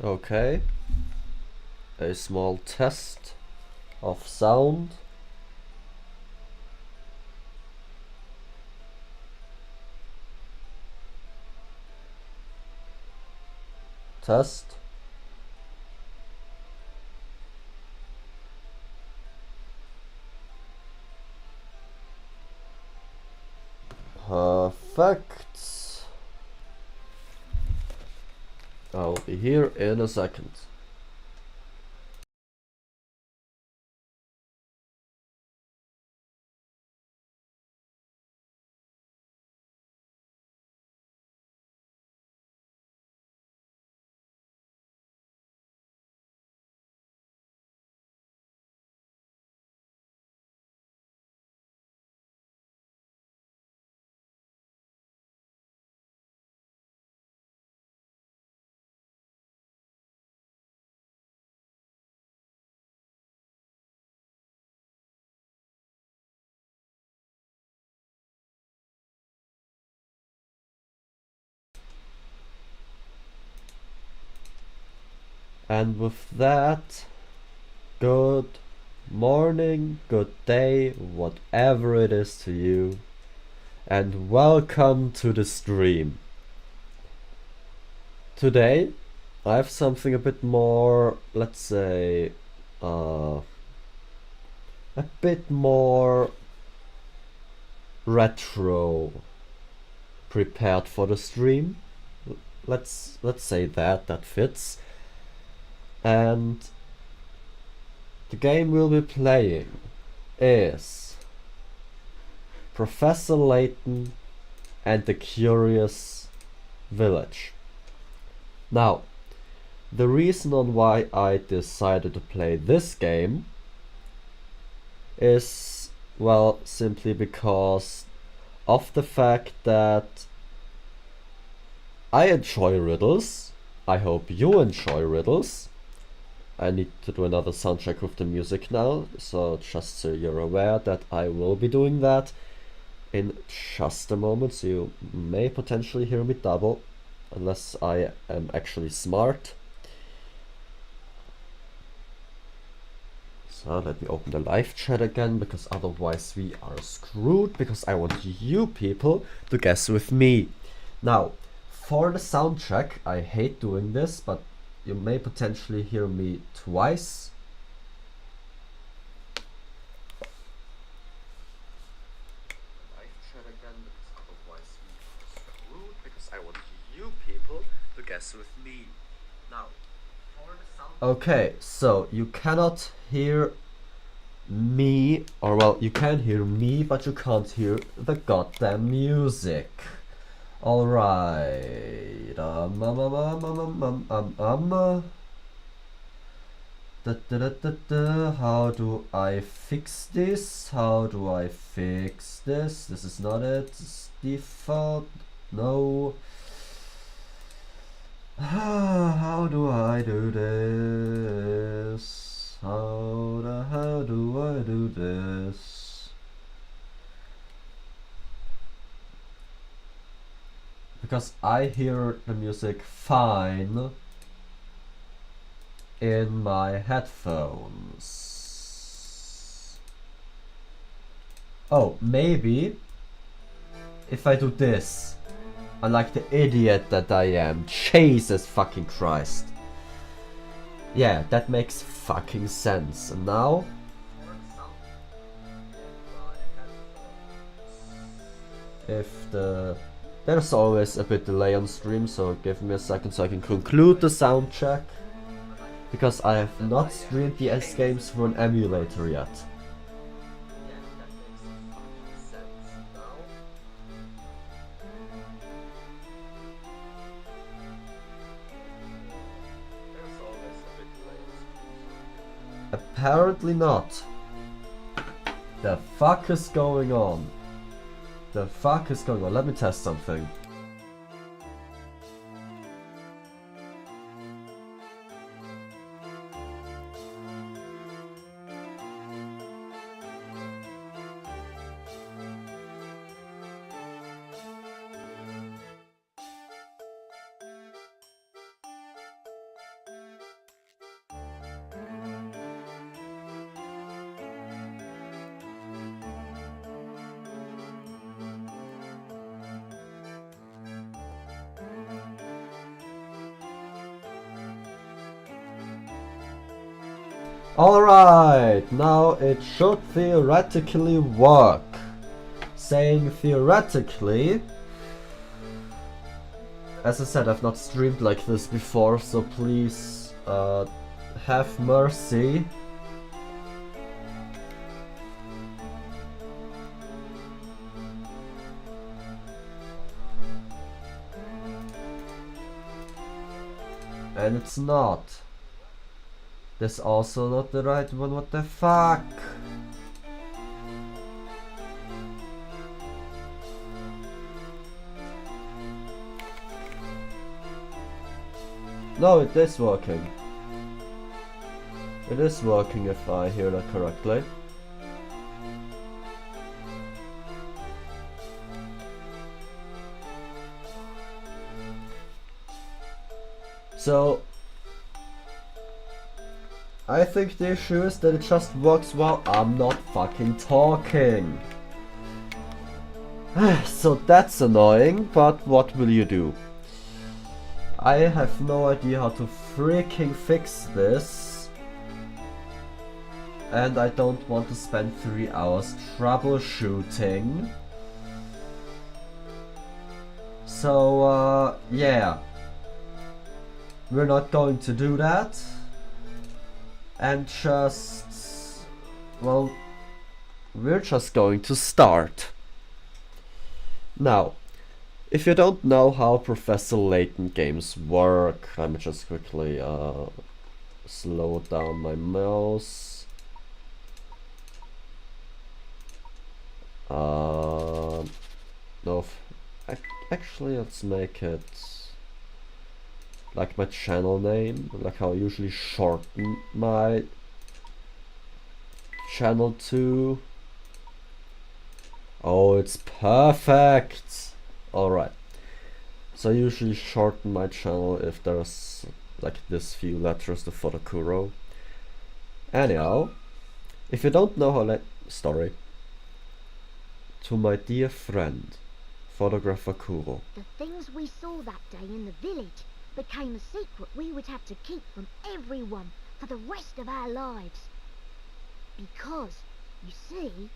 Okay, a small test of sound. Test. Perfect. I'll be here in a second. And with that, good morning, good day, whatever it is to you, and welcome to the stream. Today, I have something a bit more, let's say, a bit more retro prepared for the stream. Let's say that fits. And the game we'll be playing is Professor Layton and the Curious Village. Now, the reason on why I decided to play this game is, well, simply because of the fact that I enjoy riddles. I hope you enjoy riddles. I need to do another sound check with the music now, so just so you're aware that I will be doing that in just a moment, so you may potentially hear me double, unless I am actually smart. So let me open the live chat again, because otherwise we are screwed, because I want you people to guess with me. Now, for the sound check, I hate doing this, but you may potentially hear me twice. Live chat again, because otherwise we are screwed, because I want you people to guess with me. Now, for the sound. Okay, so you cannot hear me, or well, you can hear me, but you can't hear the goddamn music. Alright. How do I fix this? How do I fix this? This is not it. It's default. No. How do I do this? How the hell do I do this? Because I hear the music fine in my headphones. Oh, maybe if I do this, unlike the idiot that I am. Jesus fucking Christ. Yeah, that makes fucking sense. And now, there's always a bit delay on stream, so give me a second so I can conclude the sound check. Because I have not streamed the S games through an emulator yet. Apparently not. The fuck is going on? The fuck is going on? Let me test something. Alright, now it should theoretically work. Saying theoretically, as I said, I've not streamed like this before, so please have mercy. And it's not. That's also not the right one, what the fuck? No, it is working. It is working if I hear that correctly. So, I think the issue is that it just works while I'm not fucking talking. So that's annoying, but what will you do? I have no idea how to freaking fix this. And I don't want to spend 3 hours troubleshooting. So, yeah. We're not going to do that. And just... well, we're just going to start. Now, if you don't know how Professor Layton games work, let me just quickly slow down my mouse. No, actually let's make it like my channel name, like how I usually shorten my channel to. Oh, it's perfect! Alright. So I usually shorten my channel if there's like this few letters before the Kuro. Anyhow, if you don't know how story. To my dear friend, photographer Kuro. The things we saw that day in the village became a secret we would have to keep from everyone for the rest of our lives. Because, you see...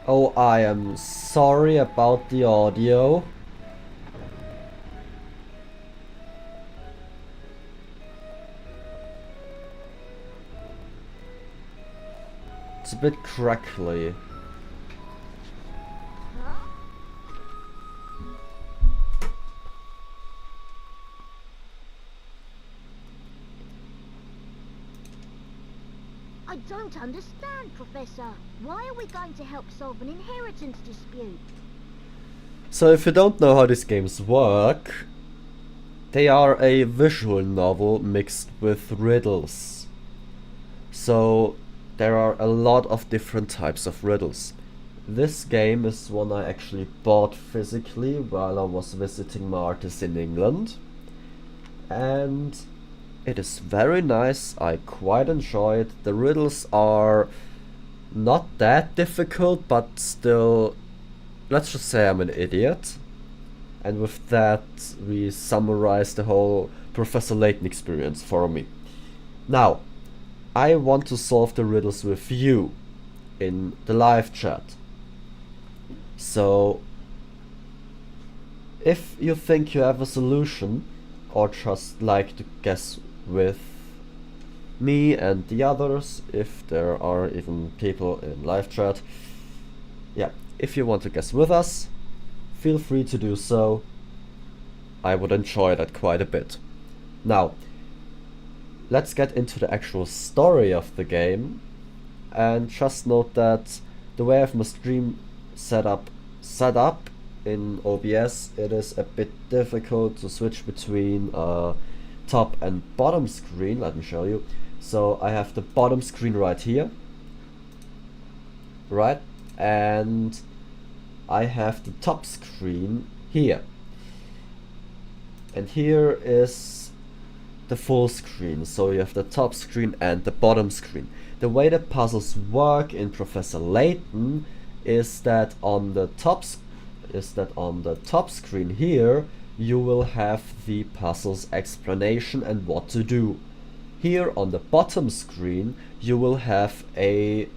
Oh, I am sorry about the audio. It's a bit crackly. I don't understand, Professor. Why are we going to help solve an inheritance dispute? So if you don't know how these games work, they are a visual novel mixed with riddles. So there are a lot of different types of riddles. This game is one I actually bought physically while I was visiting my artist in England. And it is very nice, I quite enjoy it. The riddles are not that difficult, but still, let's just say I'm an idiot. And with that, we summarize the whole Professor Layton experience for me. Now, I want to solve the riddles with you in the live chat. So, if you think you have a solution, or just like to guess with me and the others, if there are even people in live chat, yeah, if you want to guess with us, feel free to do so. I would enjoy that quite a bit. Now, let's get into the actual story of the game, and just note that the way I have my stream set up in OBS, it is a bit difficult to switch between top and bottom screen. Let me show you. So I have the bottom screen right here, right, and I have the top screen here, and here is the full screen, so you have the top screen and the bottom screen. The way the puzzles work in Professor Layton is that on the top screen here you will have the puzzle's explanation and what to do. Here on the bottom screen you will have the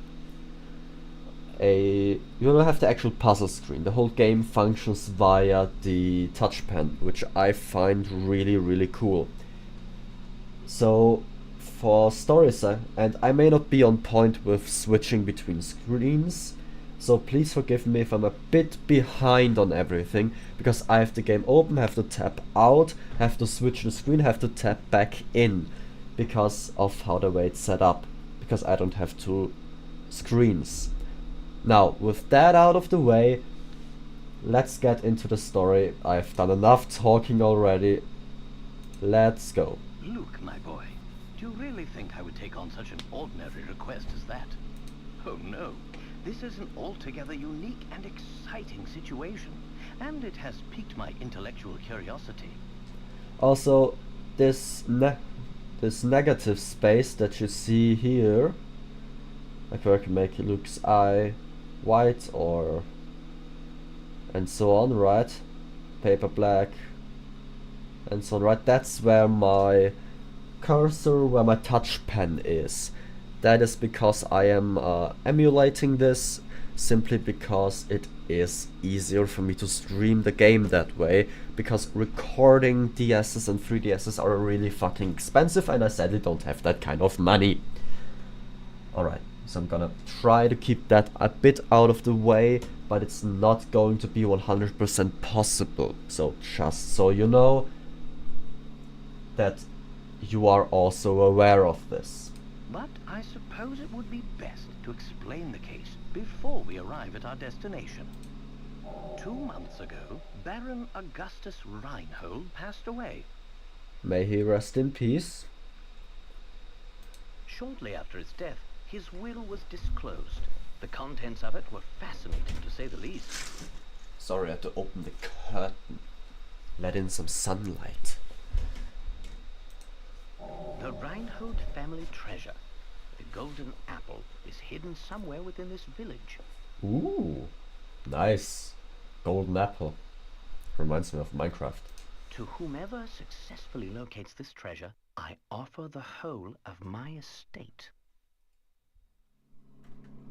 actual puzzle screen. The whole game functions via the touch pen, which I find really cool. So for stories, and I may not be on point with switching between screens, so please forgive me if I'm a bit behind on everything, because I have the game open, have to tap out, have to switch the screen, have to tap back in, because of how the way it's set up, because I don't have two screens. Now, with that out of the way, let's get into the story. I've done enough talking already. Let's go. Luke, my boy, do you really think I would take on such an ordinary request as that? Oh no, this is an altogether unique and exciting situation, and it has piqued my intellectual curiosity. Also, this negative space that you see here, like where I can make Luke's eye white or and so on, right? Paper black and so on, right? That's where my cursor, where my touch pen is. That is because I am emulating this, simply because it is easier for me to stream the game that way, because recording DSs and 3DSs are really fucking expensive and I sadly don't have that kind of money. Alright, so I'm gonna try to keep that a bit out of the way, but it's not going to be 100% possible. So just so you know that you are also aware of this. But I suppose it would be best to explain the case before we arrive at our destination. 2 months ago, Baron Augustus Reinhold passed away. May he rest in peace. Shortly after his death, his will was disclosed. The contents of it were fascinating, to say the least. Sorry, I had to open the curtain. Let in some sunlight. The Reinhold family treasure, the golden apple, is hidden somewhere within this village. Ooh, nice. Golden apple. Reminds me of Minecraft. To whomever successfully locates this treasure, I offer the whole of my estate.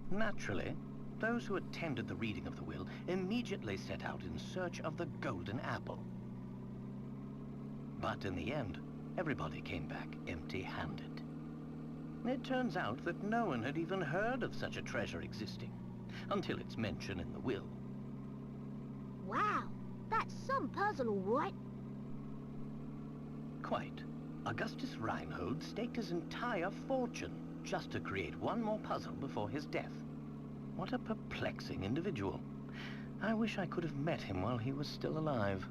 Naturally, those who attended the reading of the will immediately set out in search of the golden apple. But in the end, everybody came back empty-handed. It turns out that no one had even heard of such a treasure existing, until its mention in the will. Wow, that's some puzzle, all right. Quite. Augustus Reinhold staked his entire fortune just to create one more puzzle before his death. What a perplexing individual. I wish I could have met him while he was still alive.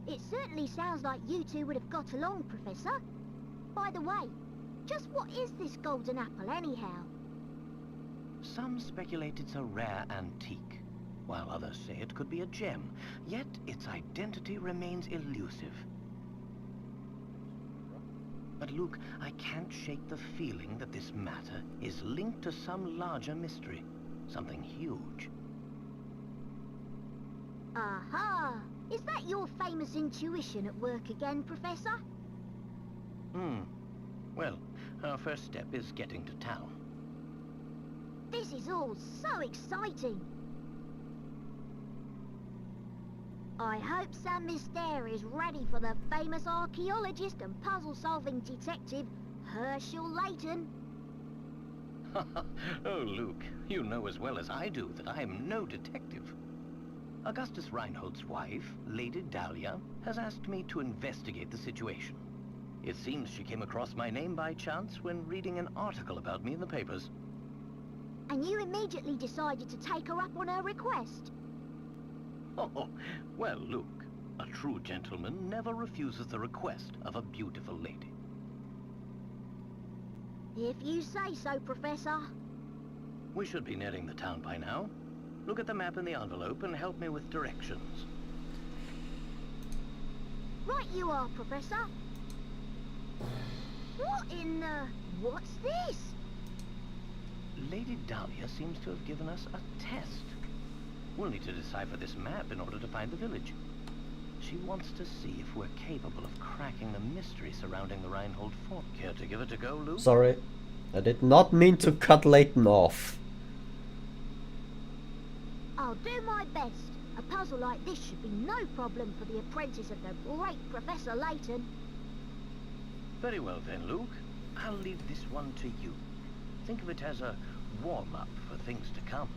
It certainly sounds like you two would have got along, Professor. By the way, just what is this golden apple anyhow? Some speculate it's a rare antique, while others say it could be a gem, yet its identity remains elusive. But Luke, I can't shake the feeling that this matter is linked to some larger mystery, something huge. Aha! Is that your famous intuition at work again, Professor? Well, our first step is getting to town. This is all so exciting. I hope some Mystere is ready for the famous archaeologist and puzzle-solving detective, Hershel Layton. Oh, Luke, you know as well as I do that I am no detective. Augustus Reinhold's wife, Lady Dahlia, has asked me to investigate the situation. It seems she came across my name by chance when reading an article about me in the papers. And you immediately decided to take her up on her request? Oh, well, Luke, a true gentleman never refuses the request of a beautiful lady. If you say so, Professor. We should be nearing the town by now. Look at the map in the envelope and help me with directions. Right you are, Professor. What in the... What's this? Lady Dahlia seems to have given us a test. We'll need to decipher this map in order to find the village. She wants to see if we're capable of cracking the mystery surrounding the Reinhold fort. Care to give it a go, Luke? Sorry, I did not mean to cut Layton off. I'll do my best. A puzzle like this should be no problem for the apprentice of the great Professor Layton. Very well then, Luke. I'll leave this one to you. Think of it as a warm-up for things to come.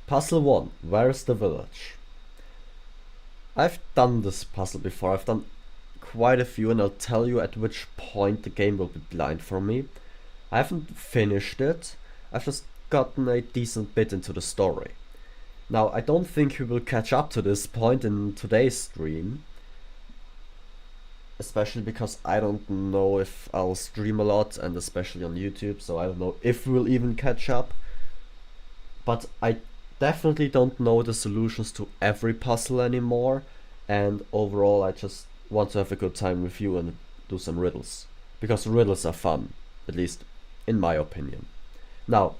Puzzle 1. Where's the village? I've done this puzzle before. I've done quite a few, and I'll tell you at which point the game will be blind for me. I haven't finished it. I've just gotten a decent bit into the story. Now, I don't think we will catch up to this point in today's stream. Especially because I don't know if I'll stream a lot, and especially on YouTube, so I don't know if we'll even catch up. But I definitely don't know the solutions to every puzzle anymore, and overall I just want to have a good time with you and do some riddles. Because riddles are fun, at least in my opinion. Now,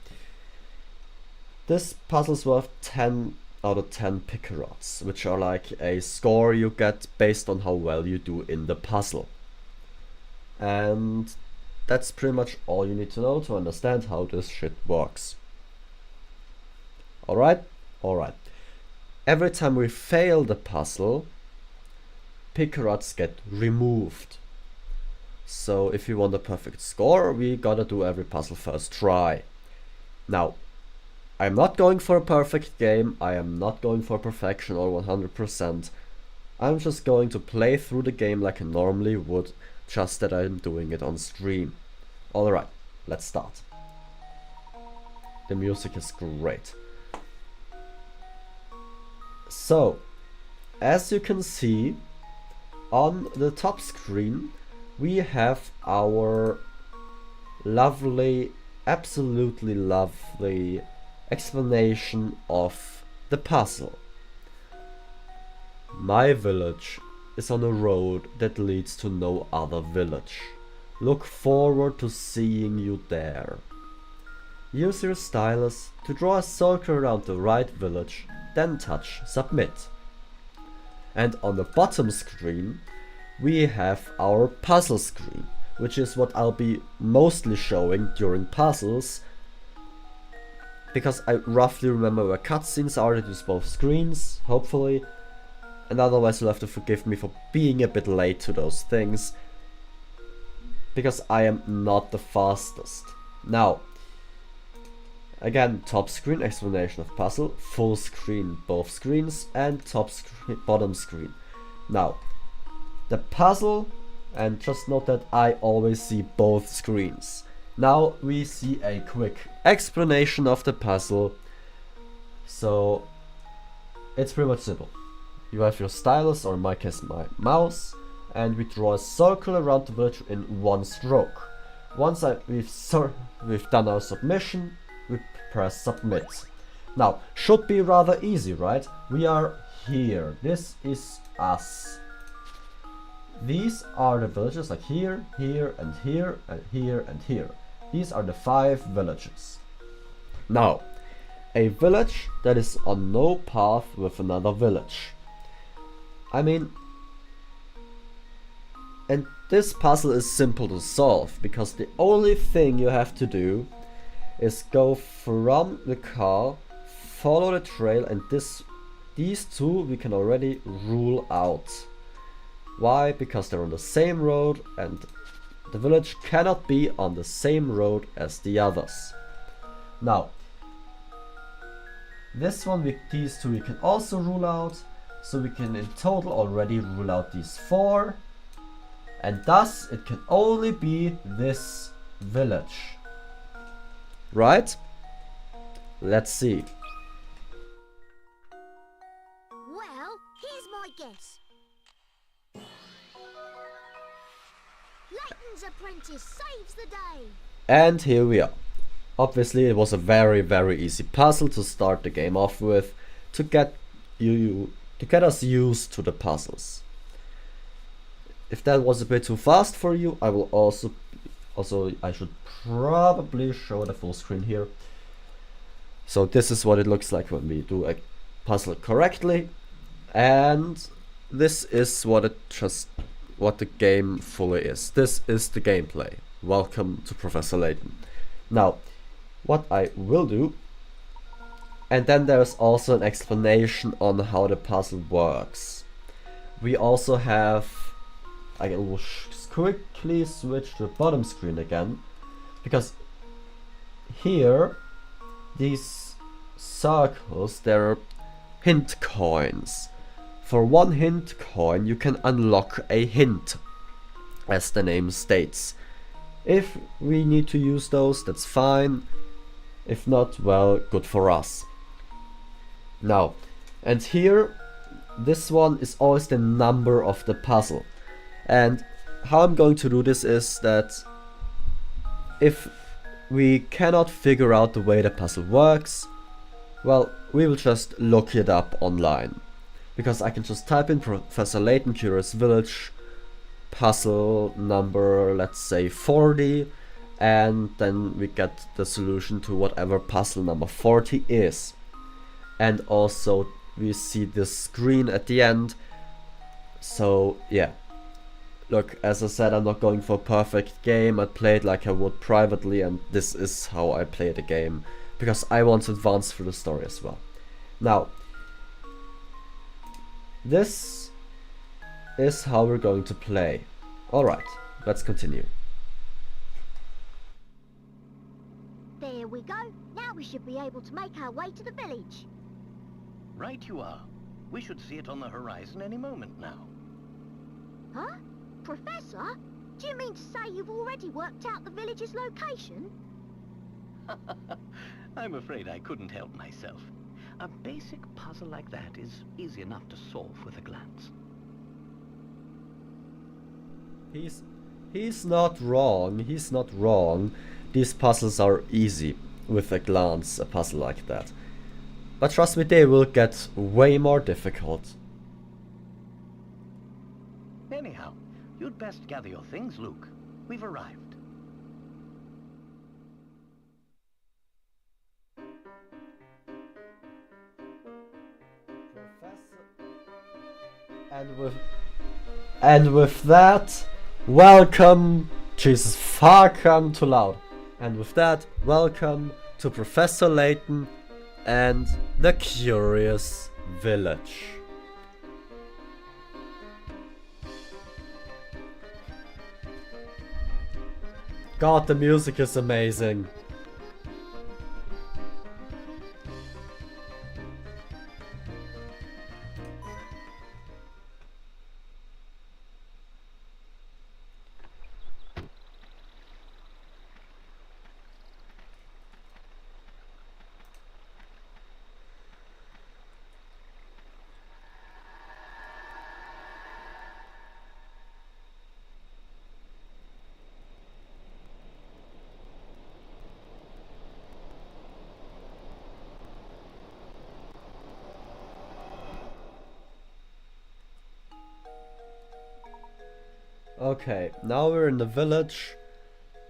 this puzzle's worth 10 out of 10 picarots, which are like a score you get based on how well you do in the puzzle. And that's pretty much all you need to know to understand how this shit works. Alright? Alright. Every time we fail the puzzle, picarots get removed. So if you want a perfect score, we gotta do every puzzle first try. Now, I'm not going for a perfect game, I am not going for perfection or 100%. I'm just going to play through the game like I normally would, just that I'm doing it on stream. Alright, let's start. The music is great. So, as you can see, on the top screen, we have our lovely, absolutely lovely explanation of the puzzle. My village is on a road that leads to no other village. Look forward to seeing you there. Use your stylus to draw a circle around the right village, then touch submit. And on the bottom screen we have our puzzle screen, which is what I'll be mostly showing during puzzles, because I roughly remember where cutscenes are that use both screens, hopefully, and otherwise you'll have to forgive me for being a bit late to those things, because I am not the fastest. Now, again, top screen explanation of puzzle, full screen both screens, and top screen bottom screen. Now, the puzzle, and just note that I always see both screens. Now we see a quick explanation of the puzzle. So it's pretty much simple. You have your stylus, or in my case my mouse, and we draw a circle around the village in one stroke. Once we've done our submission, we press submit. Now, should be rather easy, right? We are here. This is us. These are the villages, like here, here, and here, and here, and here. These are the 5 villages. Now, a village that is on no path with another village. I mean, and this puzzle is simple to solve, because the only thing you have to do is go from the car, follow the trail, and these two we can already rule out. Why? Because they're on the same road, and the village cannot be on the same road as the others. Now, this one with these two we can also rule out, so we can in total already rule out these 4, and thus it can only be this village. Right? Let's see. Well, here's my guess. Layton's apprentice saves the day. And here we are. Obviously it was a very, very easy puzzle to start the game off with, to get to get us used to the puzzles. If that was a bit too fast for you, I will also I should probably show the full screen here. So this is what it looks like when we do a puzzle correctly, and this is what the game fully is. This is the gameplay. Welcome to Professor Layton. Now, what I will do, and then there's also an explanation on how the puzzle works. We also have, I will quickly switch to the bottom screen again, because here, these circles, they're hint coins. For one hint coin, you can unlock a hint, as the name states. If we need to use those, that's fine. If not, well, good for us. Now, and here, this one is always the number of the puzzle. And how I'm going to do this is that if we cannot figure out the way the puzzle works, well, we will just look it up online. Because I can just type in Professor Layton Curious Village puzzle number, let's say 40, and then we get the solution to whatever puzzle number 40 is. And also we see this screen at the end. So yeah, look, as I said, I'm not going for a perfect game. I play it like I would privately, and this is how I play the game, because I want to advance through the story as well. Now, this is how we're going to play. Alright, let's continue. There we go. Now we should be able to make our way to the village. Right you are. We should see it on the horizon any moment now. Huh? Professor? Do you mean to say you've already worked out the village's location? I'm afraid I couldn't help myself. A basic puzzle like that is easy enough to solve with a glance. He's not wrong. He's not wrong. These puzzles are easy with a glance, a puzzle like that. But trust me, they will get way more difficult. Anyhow, you'd best gather your things, Luke. We've arrived. And with that, welcome, Jesus, fucking too loud. And with that, welcome to Professor Layton and the Curious Village. God, the music is amazing. Okay, now we're in the village.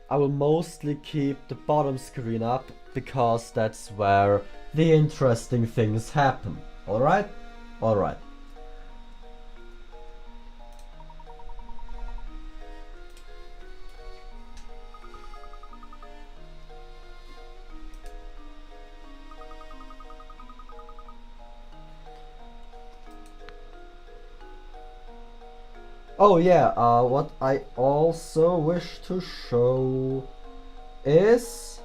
I will mostly keep the bottom screen up because that's where the interesting things happen. Alright? Alright. Oh yeah, what I also wish to show is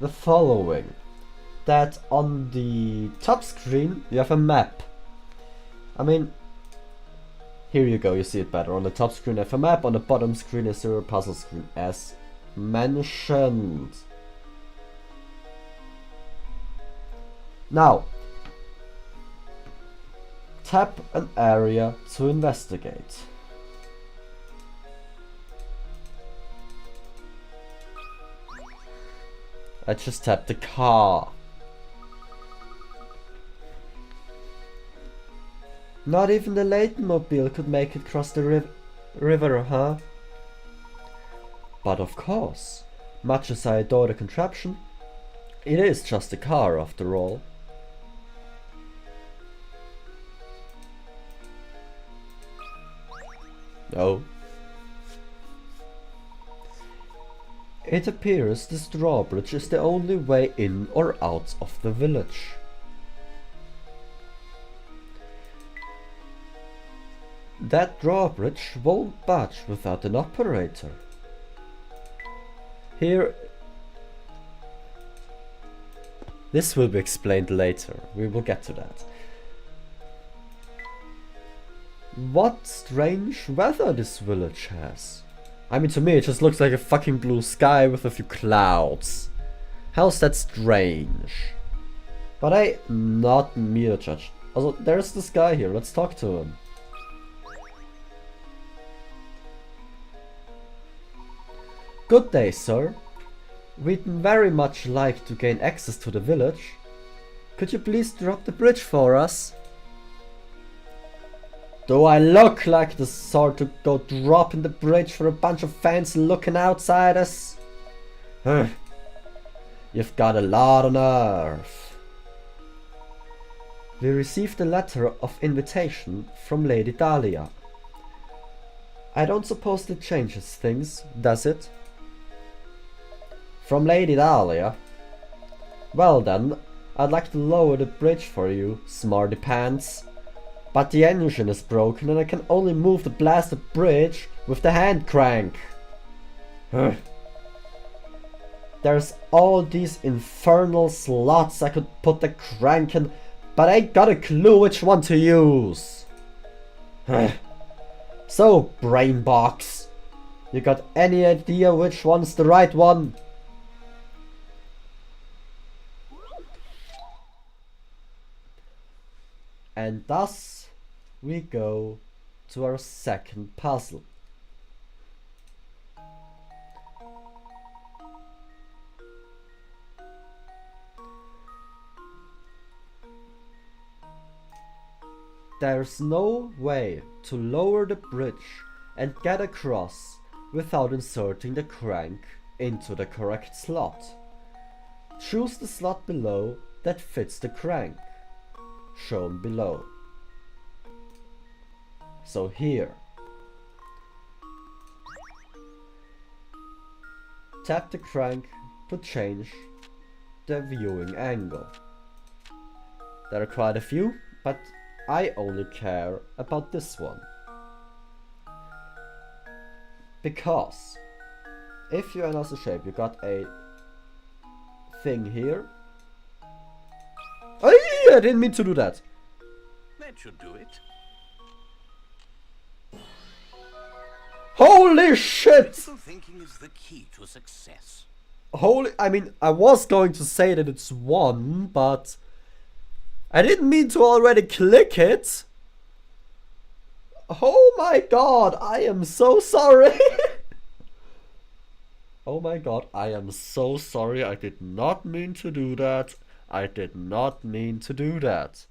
the following. That on the top screen you have a map. I mean, here you go, you see it better. On the top screen you have a map, on the bottom screen is your puzzle screen, as mentioned. Now, tap an area to investigate. I just tapped the car. Not even the Layton mobile could make it cross the river, huh? But of course, much as I adore the contraption, it is just a car after all. No. It appears this drawbridge is the only way in or out of the village. That drawbridge won't budge without an operator. Here... This will be explained later, we will get to that. What strange weather this village has. I mean, to me it just looks like a fucking blue sky with a few clouds. How's that strange? But hey, not me to judge. Also, there's this guy here, let's talk to him. Good day, sir. We'd very much like to gain access to the village. Could you please drop the bridge for us? Do I look like the sort to go dropping the bridge for a bunch of fancy looking outsiders? You've got a lot of nerve. We received a letter of invitation from Lady Dahlia. I don't suppose that changes things, does it? From Lady Dahlia? Well then, I'd like to lower the bridge for you, smarty pants. But the engine is broken and I can only move the blasted bridge with the hand crank. There's all these infernal slots I could put the crank in, but I ain't got a clue which one to use. So, brain box, you got any idea which one's the right one? And thus we go to our second puzzle. There's no way to lower the bridge and get across without inserting the crank into the correct slot. Choose the slot below that fits the crank, shown below. So here. Tap the crank to change the viewing angle. There are quite a few, but I only care about this one. Because if you analyze the shape, you got a thing here. Oh, I didn't mean to do that. That should do it. Holy shit! Critical thinking is the key to success. I mean, I was going to say that it's 1, but I didn't mean to already click it. Oh my god, I am so sorry. Oh my god, I am so sorry. I did not mean to do that. I did not mean to do that.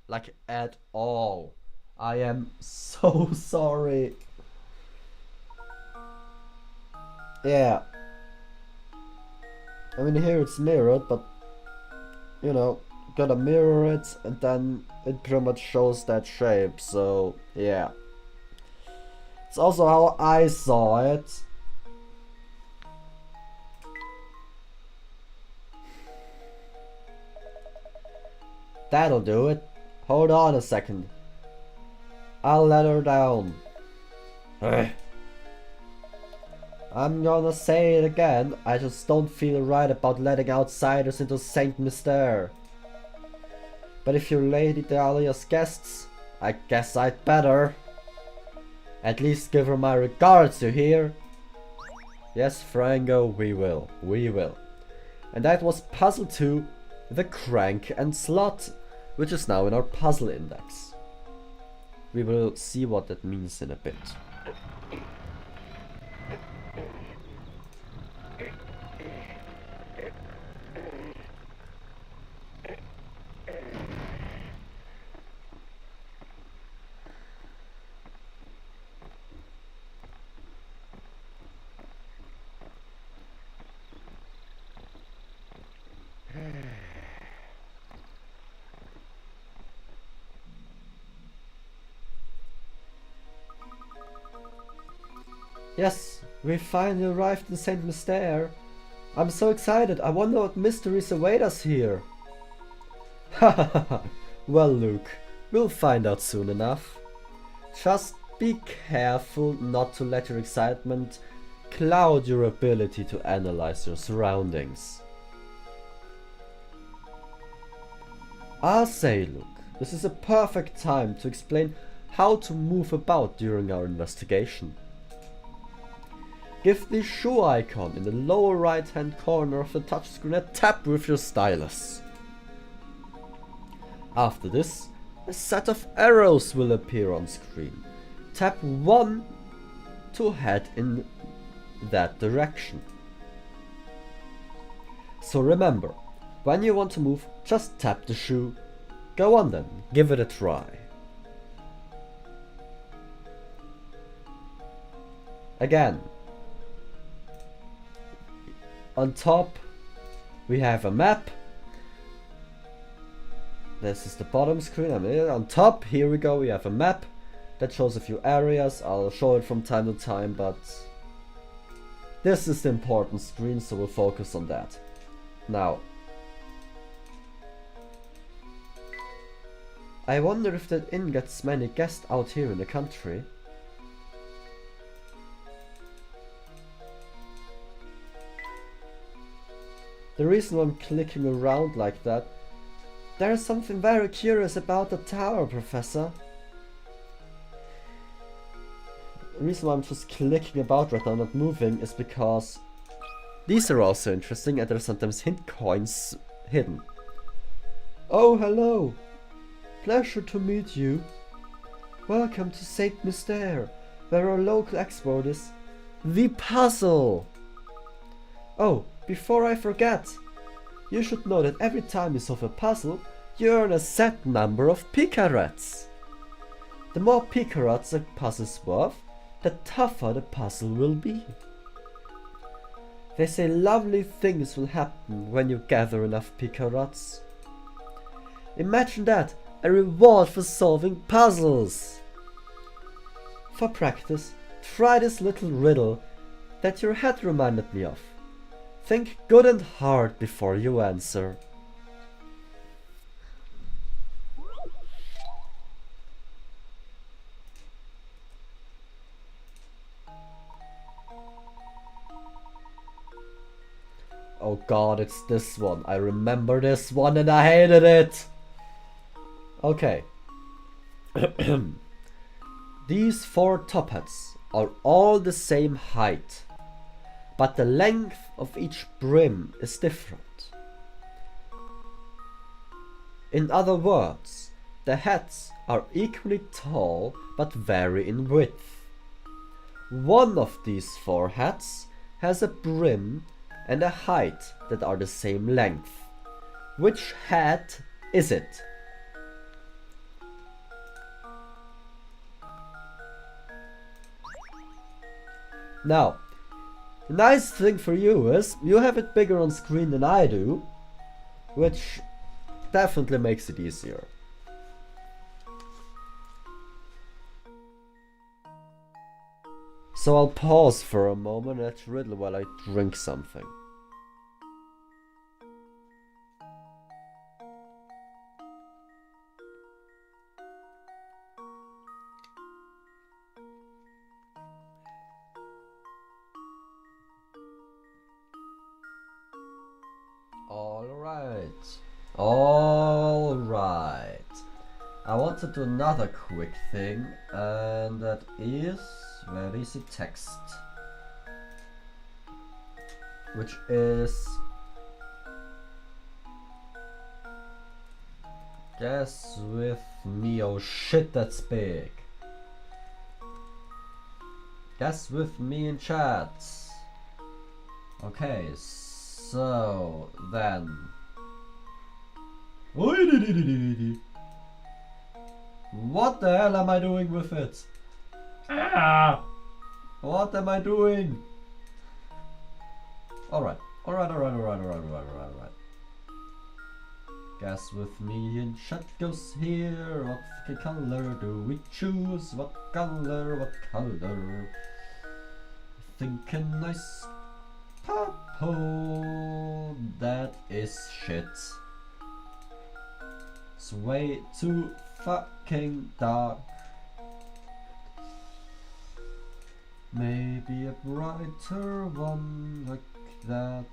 Like, at all. I am so sorry. Yeah. I mean, here it's mirrored, but, you know, gotta mirror it, and then it pretty much shows that shape, so, yeah. It's also how I saw it. That'll do it. Hold on a second. I'll let her down. I'm gonna say it again, I just don't feel right about letting outsiders into Saint Mystere. But if you're Lady Dahlia's guests, I guess I'd better. At least give her my regards, you hear? Yes, Frango, we will. We will. And that was puzzle 2, the crank and slot, which is now in our puzzle index. We will see what that means in a bit. Yes, we finally arrived in Saint Mystere. I'm so excited, I wonder what mysteries await us here. Well, Luke, we'll find out soon enough. Just be careful not to let your excitement cloud your ability to analyze your surroundings. I'll say, Luke, this is a perfect time to explain how to move about during our investigation. Give the shoe icon in the lower right hand corner of the touchscreen a tap with your stylus. After this, a set of arrows will appear on screen. Tap 1 to head in that direction. So remember, when you want to move, just tap the shoe. Go on then, give it a try. Again, on top we have a map. This is the bottom screen. On top, here we go, we have a map that shows a few areas. I'll show it from time to time, but this is the important screen, so we'll focus on that. Now, I wonder if that inn gets many guests out here in the country. The reason I'm clicking around like that, there is something very curious about the tower, Professor. The reason why I'm just clicking about right now, not moving, is because these are also interesting and there are sometimes hint coins hidden. Oh, hello! Pleasure to meet you. Welcome to Saint Mystere, where our local expert is the puzzle. Oh, before I forget, you should know that every time you solve a puzzle, you earn a set number of picarats. The more picarats a puzzle's worth, the tougher the puzzle will be. They say lovely things will happen when you gather enough picarats. Imagine that, a reward for solving puzzles. For practice, try this little riddle that your head reminded me of. Think good and hard before you answer. Oh god, it's this one. I remember this one and I hated it. Okay. These 4 top hats are all the same height, but the length of each brim is different. In other words, the hats are equally tall but vary in width. One of these 4 hats has a brim and a height that are the same length. Which hat is it? Now, the nice thing for you is you have it bigger on screen than I do, which definitely makes it easier. So I'll pause for a moment at riddle while I drink something. Alright. I want to do another quick thing, and that is, where is the text? Which is, guess with me. Oh shit, that's big. Guess with me in chat. Okay, so then. What the hell am I doing with it? Ah! What am I doing? Alright. Guess with me in chat goes here. What color do we choose? What color? thinking nice purple. That is shit. It's way too fucking dark. Maybe a brighter one like that.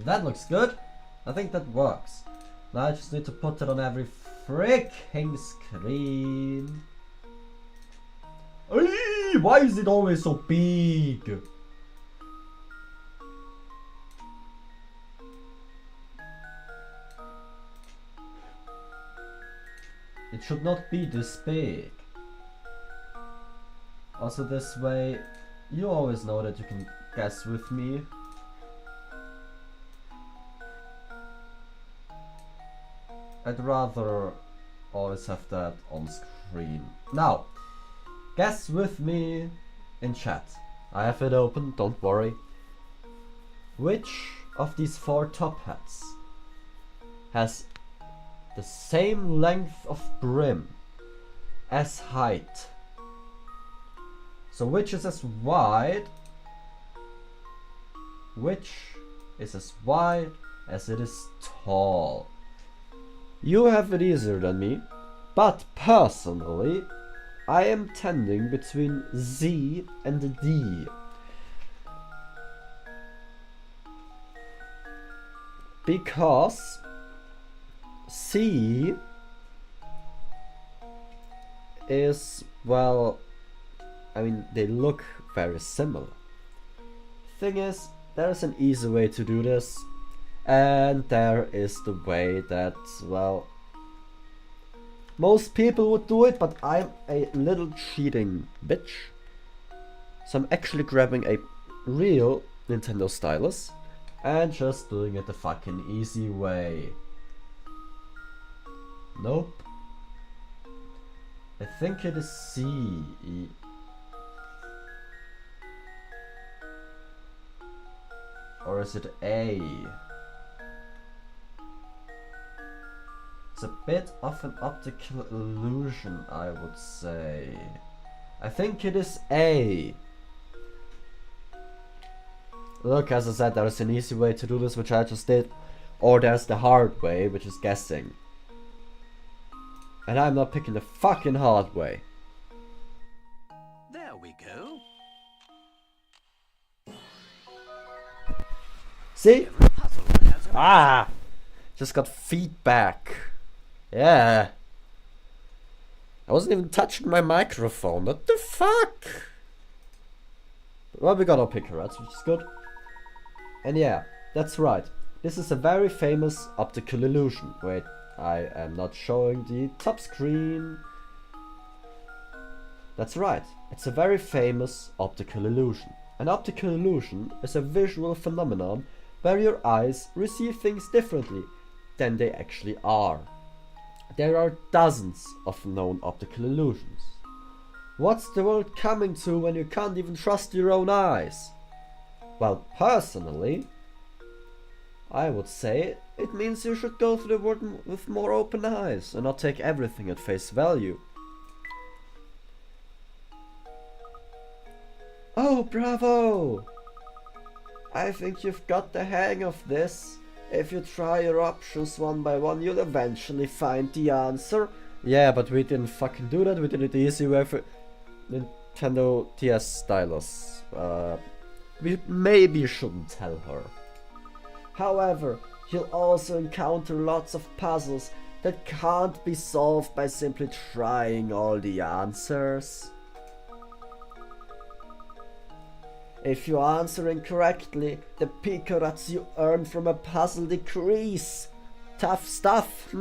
That looks good. I think that works. Now I just need to put it on every freaking screen. Eee, why is it always so big? It should not be this big. Also this way, you always know that you can guess with me. I'd rather always have that on screen. Now, guess with me in chat. I have it open, don't worry. Which of these 4 top hats has the same length of brim as height? So which is as wide? Which is as wide as it is tall? You have it easier than me, but personally, I am tending between Z and D. Because C is, well, I mean, they look very similar. Thing is, there's an easy way to do this. And there is the way that, well, most people would do it, but I'm a little cheating bitch. So I'm actually grabbing a real Nintendo stylus and just doing it the fucking easy way. Nope. I think it is C. Or is it A? It's a bit of an optical illusion, I would say. I think it is A. Look, as I said, there's an easy way to do this, which I just did. Or there's the hard way, which is guessing. And I'm not picking the fucking hard way. There we go. See? Every puzzle has a Ah! Just got feedback. Yeah. I wasn't even touching my microphone. What the fuck? Well, we got our picker rats, which is good. And yeah, that's right. This is a very famous optical illusion. Wait, I am not showing the top screen. That's right. It's a very famous optical illusion. An optical illusion is a visual phenomenon where your eyes receive things differently than they actually are. There are dozens of known optical illusions. What's the world coming to when you can't even trust your own eyes? Well, personally, I would say it means you should go through the world with more open eyes and not take everything at face value. Oh, bravo! I think you've got the hang of this. If you try your options one by one, you'll eventually find the answer. Yeah, but we didn't fucking do that. We did it the easy way for Nintendo DS stylus. We maybe shouldn't tell her. However, you'll also encounter lots of puzzles that can't be solved by simply trying all the answers. If you answer incorrectly, the picarats you earn from a puzzle decrease. Tough stuff,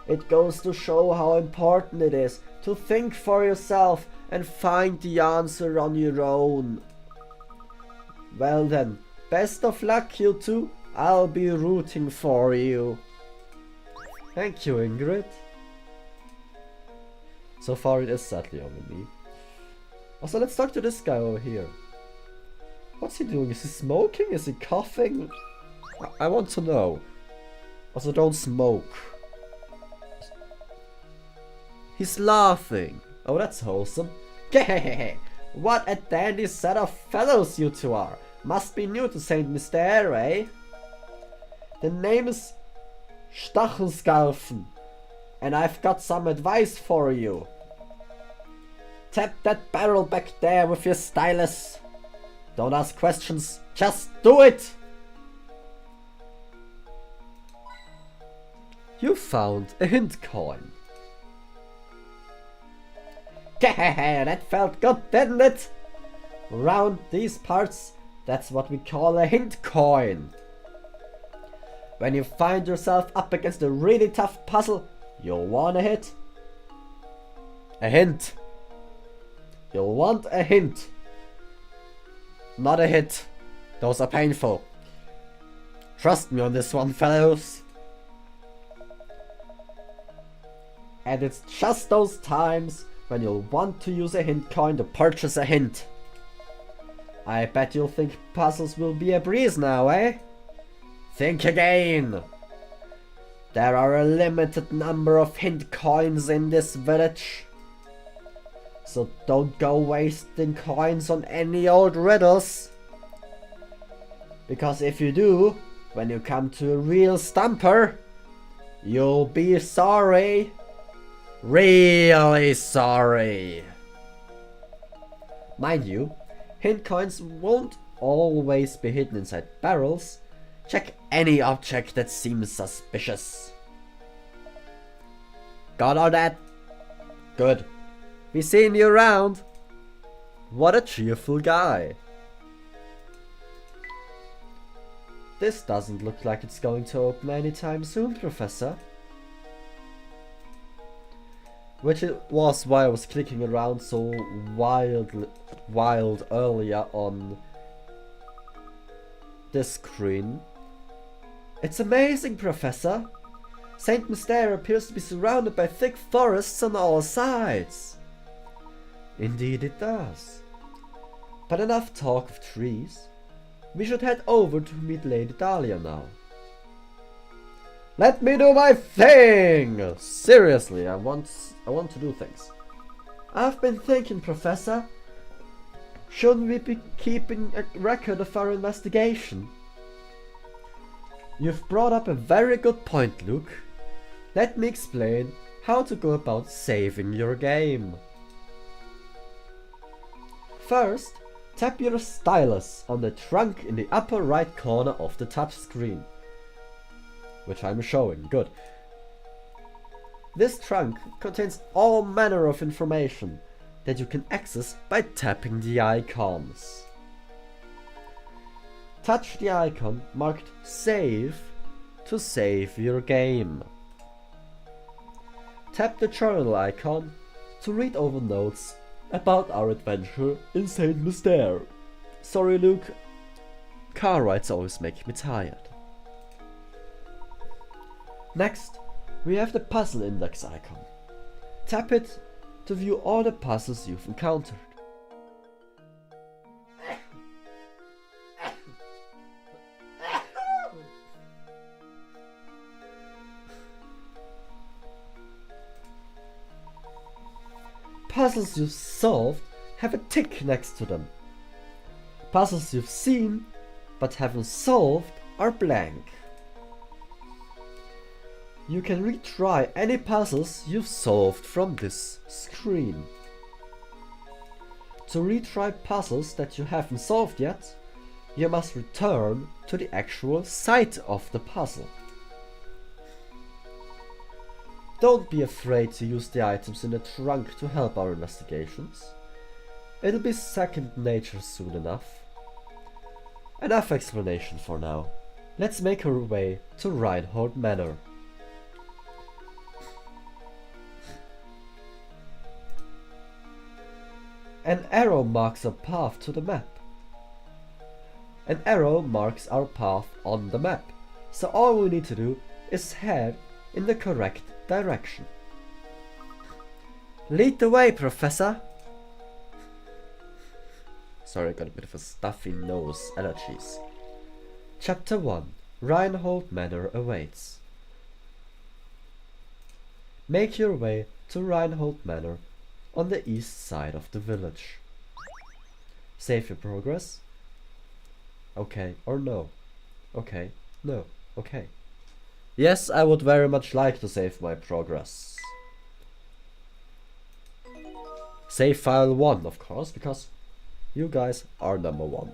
It goes to show how important it is to think for yourself and find the answer on your own. Well then, best of luck you two. I'll be rooting for you. Thank you, Ingrid. So far it is sadly only me. Also, let's talk to this guy over here. What's he doing? Is he smoking? Is he coughing? I want to know. Also, don't smoke. He's laughing. Oh, that's wholesome. What a dandy set of fellows you two are. Must be new to Saint Mystere, eh? The name is Stachelskarfen, and I've got some advice for you. Tap that barrel back there with your stylus. Don't ask questions, just do it! You found a hint coin. That felt good, didn't it? Round these parts, that's what we call a hint coin. When you find yourself up against a really tough puzzle, you'll want a hit. A hint. You'll want a hint. Not a hit. Those are painful. Trust me on this one, fellows. And it's just those times when you'll want to use a hint coin to purchase a hint. I bet you'll think puzzles will be a breeze now, eh? Think again! There are a limited number of hint coins in this village. So don't go wasting coins on any old riddles. Because if you do, when you come to a real stumper, you'll be sorry. Really sorry. Mind you, hint coins won't always be hidden inside barrels. Check any object that seems suspicious. Got all that? Good. Be seeing you around. What a cheerful guy. This doesn't look like it's going to open anytime soon, Professor. Which it was why I was clicking around so wild earlier on this screen. It's amazing, Professor. Saint Mystere appears to be surrounded by thick forests on all sides. Indeed it does. But enough talk of trees. We should head over to meet Lady Dahlia now. Let me do my thing! Seriously, I want to do things. I've been thinking, Professor. Shouldn't we be keeping a record of our investigation? You've brought up a very good point, Luke. Let me explain how to go about saving your game. First, tap your stylus on the trunk in the upper right corner of the touch screen. Which I'm showing, good. This trunk contains all manner of information that you can access by tapping the icons. Touch the icon marked Save to save your game. Tap the journal icon to read over notes about our adventure in Saint Mystere. Sorry, Luke, car rides always make me tired. Next, we have the puzzle index icon. Tap it to view all the puzzles you've encountered. Puzzles you've solved have a tick next to them. Puzzles you've seen but haven't solved are blank. You can retry any puzzles you've solved from this screen. To retry puzzles that you haven't solved yet, you must return to the actual site of the puzzle. Don't be afraid to use the items in the trunk to help our investigations. It'll be second nature soon enough. Enough explanation for now. Let's make our way to Reinhold Manor. An arrow marks our path to the map. An arrow marks our path on the map, so all we need to do is head in the correct direction. Lead the way, Professor! Sorry, I got a bit of a stuffy nose, allergies. Chapter 1. Reinhold Manor awaits. Make your way to Reinhold Manor on the east side of the village. Save your progress. Okay or no. Okay, no, okay. Yes, I would very much like to save my progress. Save file 1, of course, because you guys are number 1.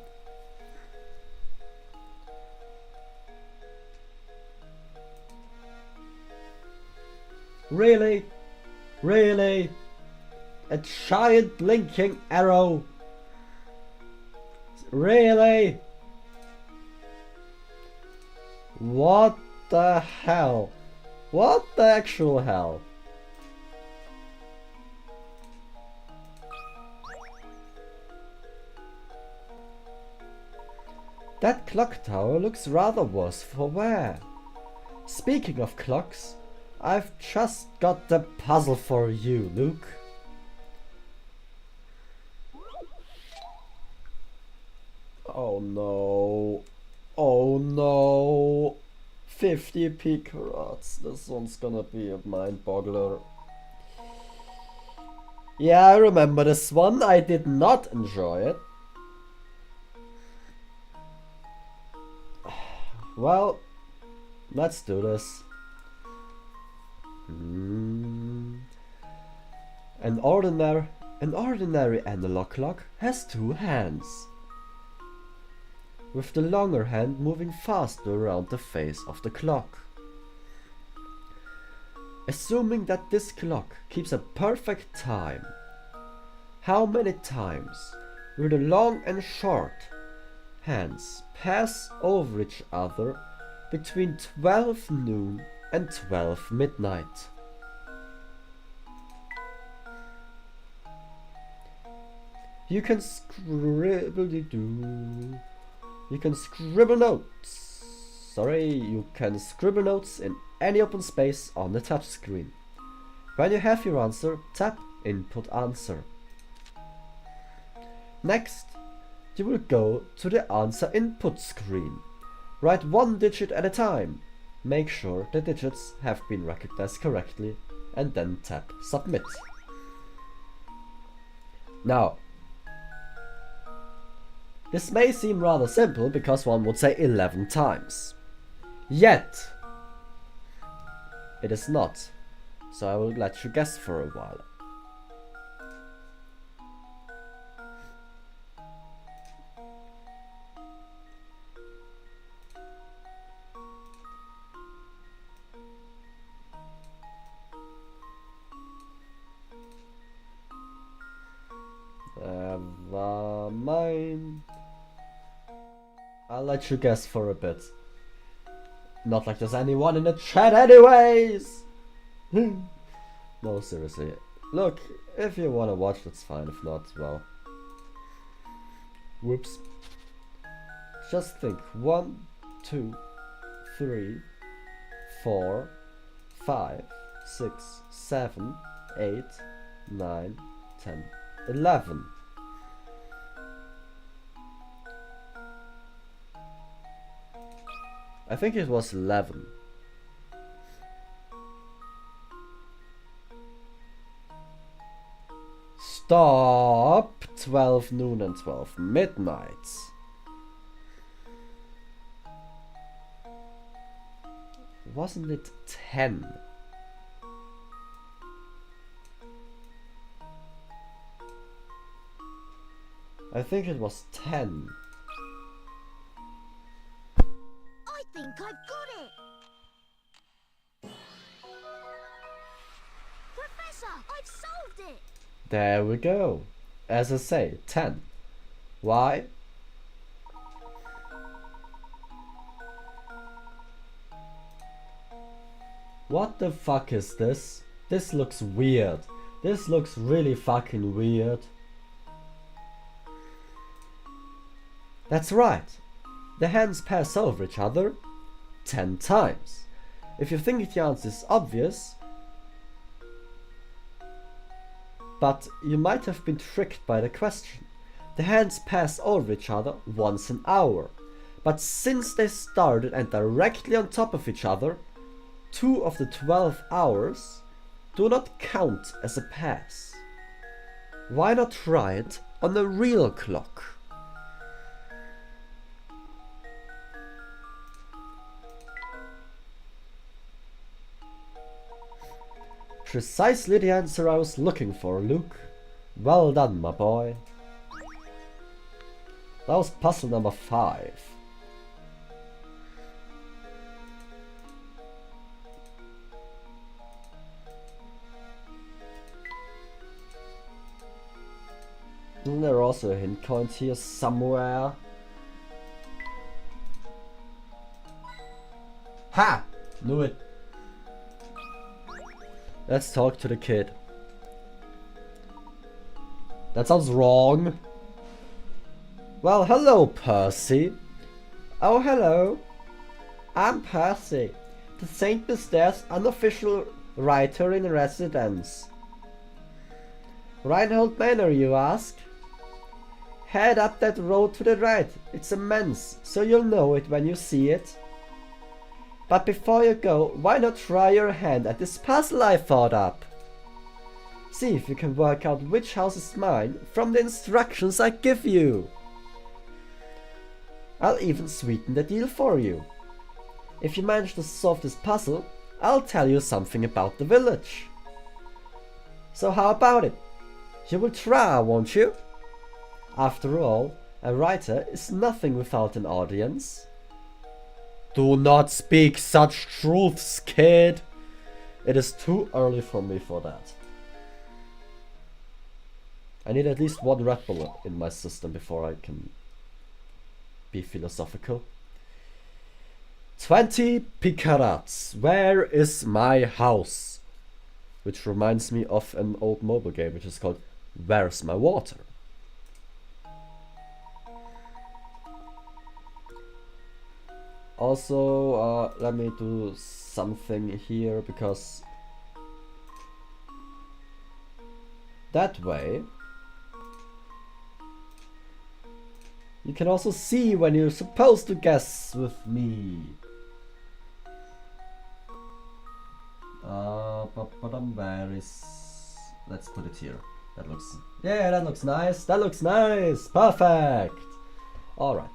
Really? Really? A giant blinking arrow? Really? What the hell? What the actual hell? That clock tower looks rather worse for wear. Speaking of clocks, I've just got the puzzle for you, Luke. Oh no. Oh no. 50 picarats. This one's gonna be a mind boggler. Yeah, I remember this one. I did not enjoy it. Well, let's do this. An ordinary analog clock has 2 hands, with the longer hand moving faster around the face of the clock. Assuming that this clock keeps a perfect time, how many times will the long and short hands pass over each other between 12 noon and 12 midnight? You can scribble notes. You can scribble notes in any open space on the touchscreen. When you have your answer, tap Input Answer. Next, you will go to the answer input screen. Write 1 digit at a time. Make sure the digits have been recognized correctly and then tap Submit. Now, this may seem rather simple because one would say 11 times. Yet, it is not. So I will let you guess for a while. Never mind. I'll let you guess for a bit. Not like there's anyone in the chat anyways! No, seriously. Look, if you wanna watch, that's fine. If not, well. Whoops. Just think. 1, 2, 3, 4, 5, 6, 7, 8, 9, 10, 11. I think it was 11. Stop! 12 noon and 12 midnight. Wasn't it 10? I think it was 10. I think I've got it! Professor, I've solved it! There we go. As I say, 10. Why? What the fuck is this? This looks weird. This looks really fucking weird. That's right. The hands pass over each other 10 times. If you think the answer is obvious, but you might have been tricked by the question. The hands pass over each other once an hour, but since they started and directly on top of each other, 2 of the 12 hours, do not count as a pass. Why not try it on a real clock? Precisely the answer I was looking for, Luke. Well done, my boy. That was puzzle number 5. Isn't there also a hint coin here somewhere? Ha! Knew it. Let's talk to the kid. That sounds wrong. Well, hello, Percy. Oh, hello. I'm Percy, the St. Mystere's unofficial writer in residence. Reinhold Manor, you ask? Head up that road to the right. It's immense, so you'll know it when you see it. But before you go, why not try your hand at this puzzle I thought up? See if you can work out which house is mine from the instructions I give you. I'll even sweeten the deal for you. If you manage to solve this puzzle, I'll tell you something about the village. So how about it? You will try, won't you? After all, a writer is nothing without an audience. Do not speak such truths, kid. It is too early for me for that. I need at least one Red Bull in my system before I can be philosophical. 20 picarats. Where is my house? Which reminds me of an old mobile game which is called Where's My Water? Also, let me do something here, because that way you can also see when you're supposed to guess with me. Where is... Let's put it here. That looks... Yeah, that looks nice. That looks nice. Perfect. Alright.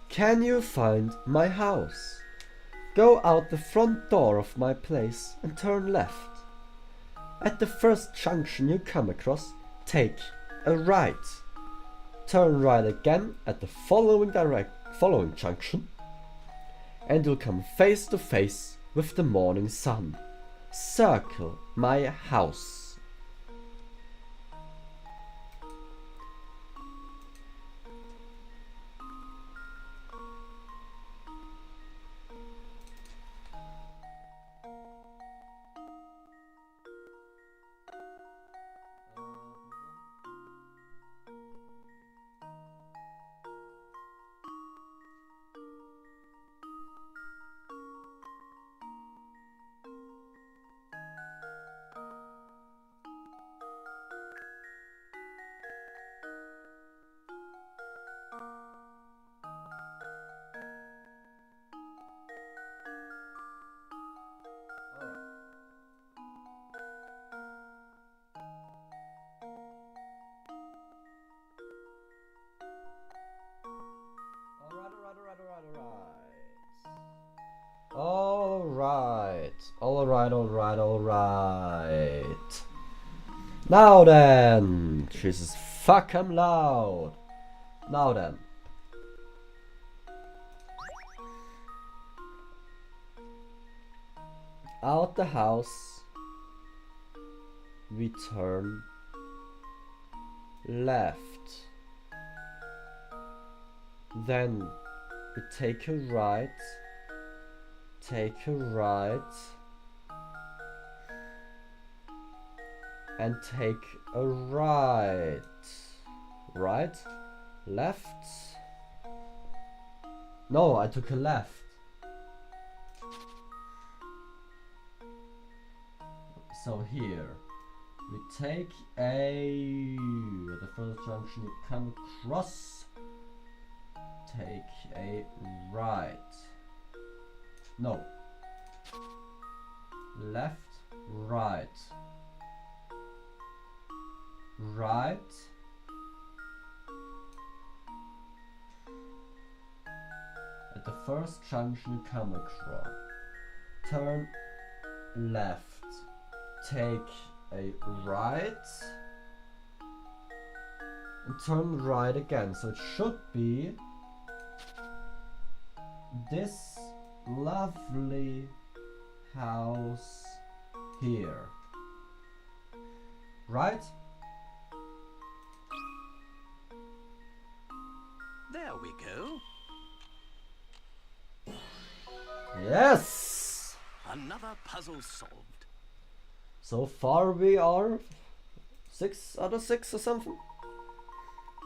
Can you find my house? Go out the front door of my place and turn left. At the first junction you come across, take a right. Turn right again at the following junction, and you'll come face to face with the morning sun. Circle my house. Alright. Now then. Jesus, fuck, I'm loud. Now then. Out the house. We turn left. Then we take a right. Take a right. And take a right. Right? Left? No, I took a left. So here, we take a... At the first junction you come across. Take a right. No. left, right, right, at the first junction you come across, turn left, take a right, and turn right again. So it should be this lovely house here, right? There we go. Yes! Another puzzle solved. So far we are 6 out of 6 or something?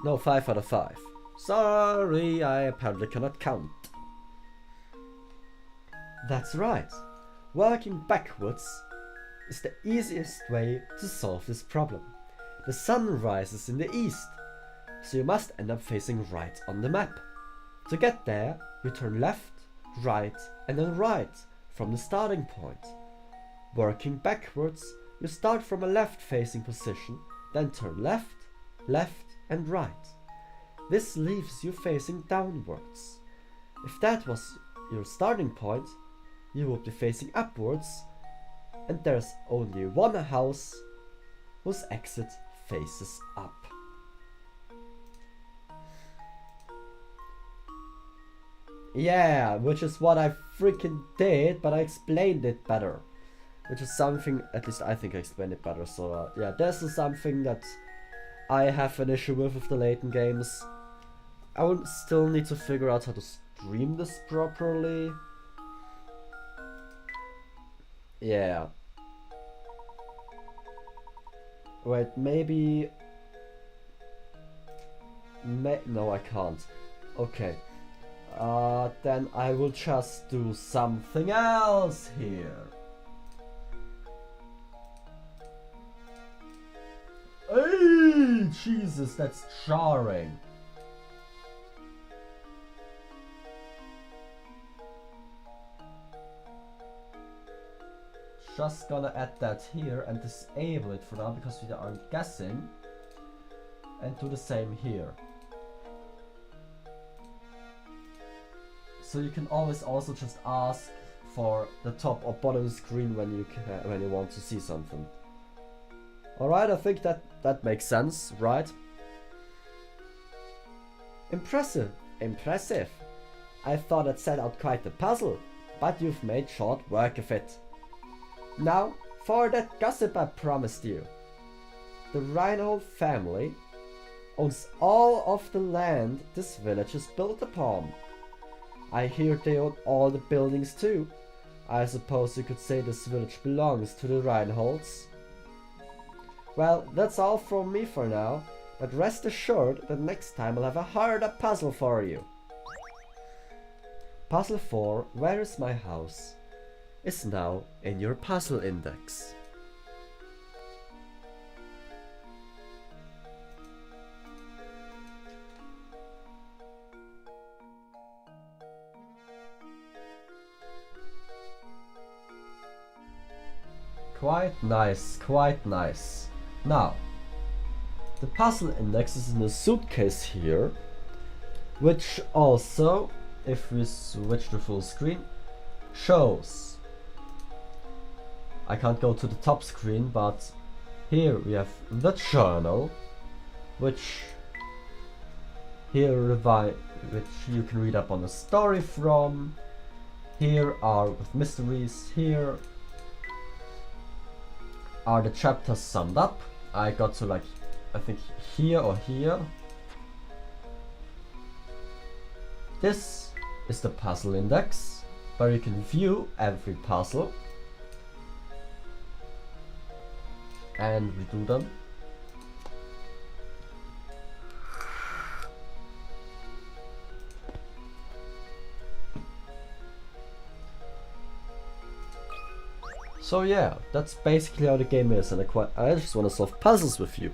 No, 5 out of 5. Sorry, I apparently cannot count. That's right. Working backwards is the easiest way to solve this problem. The sun rises in the east, so you must end up facing right on the map. To get there, you turn left, right, and then right from the starting point. Working backwards, you start from a left-facing position, then turn left, left, and right. This leaves you facing downwards. If that was your starting point, you would be facing upwards, and there's only one house whose exit faces up. Yeah, which is what I freaking did, but I explained it better. Which is something, at least I think I explained it better, so yeah, this is something that I have an issue with the Layton games. I will still need to figure out how to stream this properly. Yeah. Wait, maybe... No, I can't. Okay. Then I will just do something else here. Hey, Jesus, that's jarring. Just gonna add that here and disable it for now because we aren't guessing, and do the same here. So you can always also just ask for the top or bottom screen when you want to see something. Alright, I think that makes sense, right? Impressive, impressive. I thought I'd set out quite a puzzle, but you've made short work of it. Now, for that gossip I promised you. The Reinhold family owns all of the land this village is built upon. I hear they own all the buildings too. I suppose you could say this village belongs to the Reinholds. Well, that's all from me for now, but rest assured that next time I'll have a harder puzzle for you. Puzzle 4, Where is my house? Is now in your puzzle index. Quite nice, quite nice. Now, the puzzle index is in the suitcase here, which also, if we switch to full screen, shows. I can't go to the top screen, but here we have the journal, which you can read up on the story from. Here are with mysteries. Here are the chapters summed up. I got to like, I think here or here. This is the puzzle index, where you can view every puzzle and redo them. So yeah, that's basically how the game is, and I just want to solve puzzles with you.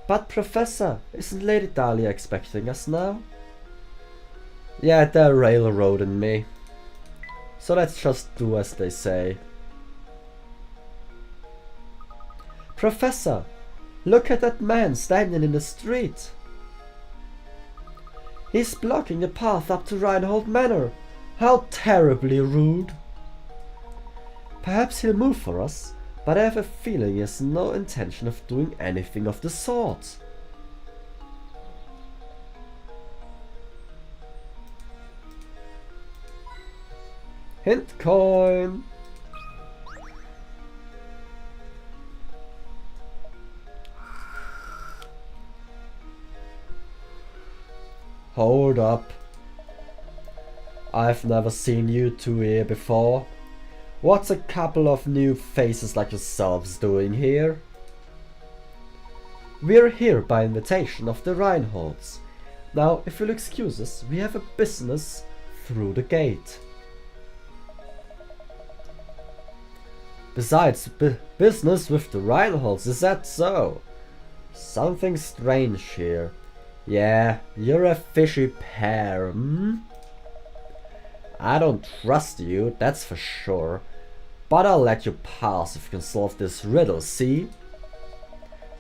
But Professor, isn't Lady Dahlia expecting us now? Yeah, they're railroading me. So let's just do as they say. Professor, look at that man standing in the street. He's blocking the path up to Reinhold Manor. How terribly rude. Perhaps he'll move for us, but I have a feeling he has no intention of doing anything of the sort. Hint coin. Hold up. I've never seen you two here before. What's a couple of new faces like yourselves doing here? We're here by invitation of the Reinholds. Now, if you'll excuse us, we have a business through the gate. Besides, business with the Reinholds, is that so? Something strange here. Yeah, you're a fishy pair, hmm? I don't trust you, that's for sure. But I'll let you pass if you can solve this riddle, see?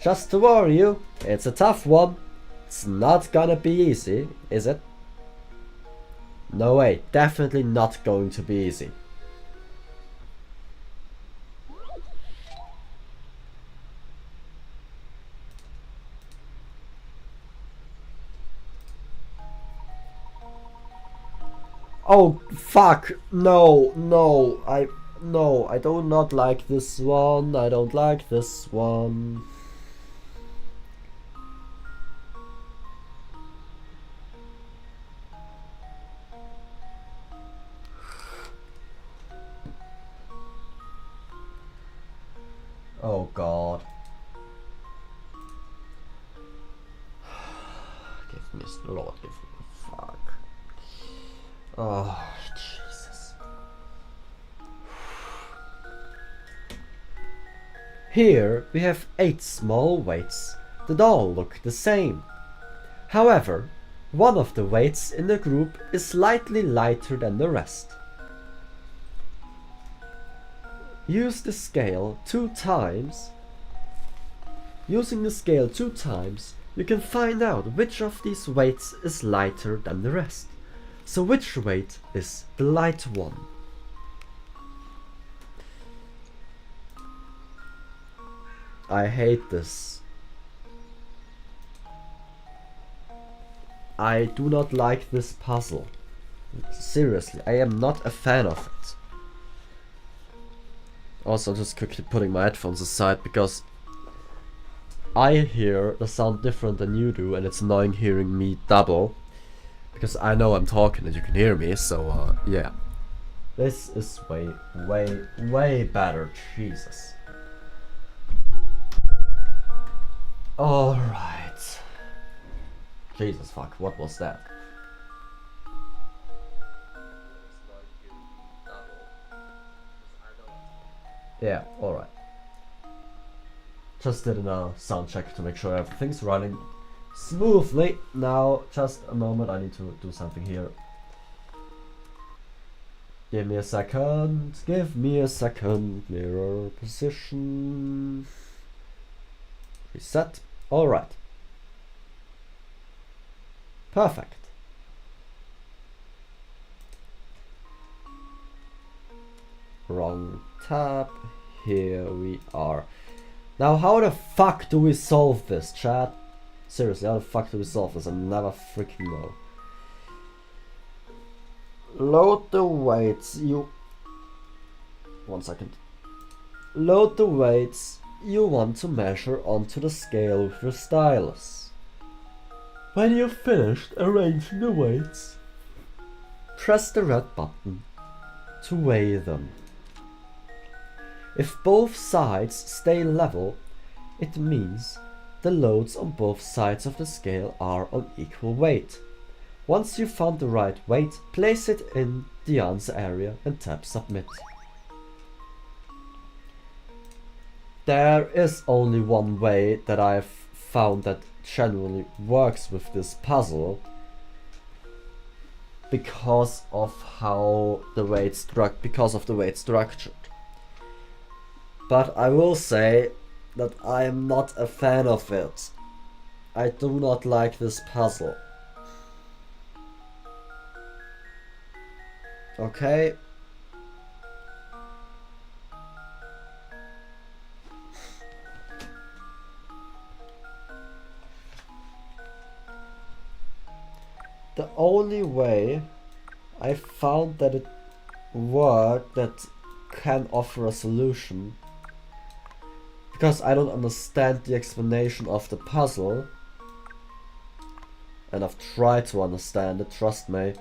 Just to warn you, it's a tough one. It's not gonna be easy, is it? No way, definitely not going to be easy. Oh fuck, no, I do not like this one, I don't like this one. Oh god. Give me, Lord, give me, fuck. Oh, Jesus. Here we have 8 small weights that all look the same. However, one of the weights in the group is slightly lighter than the rest. Use the scale 2 times. Using the scale 2 times, you can find out which of these weights is lighter than the rest. So which weight is the light one? I hate this. I do not like this puzzle. Seriously, I am not a fan of it. Also, just quickly putting my headphones aside because I hear the sound different than you do, and it's annoying hearing me double. Because I know I'm talking and you can hear me, so yeah. This is way better, Jesus. Alright. Jesus fuck, what was that? Yeah, alright. Just did a sound check to make sure everything's running smoothly. Now, just a moment, I need to do something here. Give me a second, mirror position. Reset. Alright. Perfect. Wrong tab. Here we are. Now how the fuck do we solve this, chat? Seriously, how the fuck do we solve this? I never freaking know. Load the weights, you... 1 second. Load the weights you want to measure onto the scale with your stylus. When you've finished arranging the weights, press the red button to weigh them. If both sides stay level, it means the loads on both sides of the scale are on equal weight. Once you've found the right weight, place it in the answer area and tap submit. There is only one way that I've found that generally works with this puzzle. because of the way it's structured. But I will say that I am not a fan of it. I do not like this puzzle. Okay. The only way I found that it worked, that can offer a solution, because I don't understand the explanation of the puzzle, and I've tried to understand it, trust me,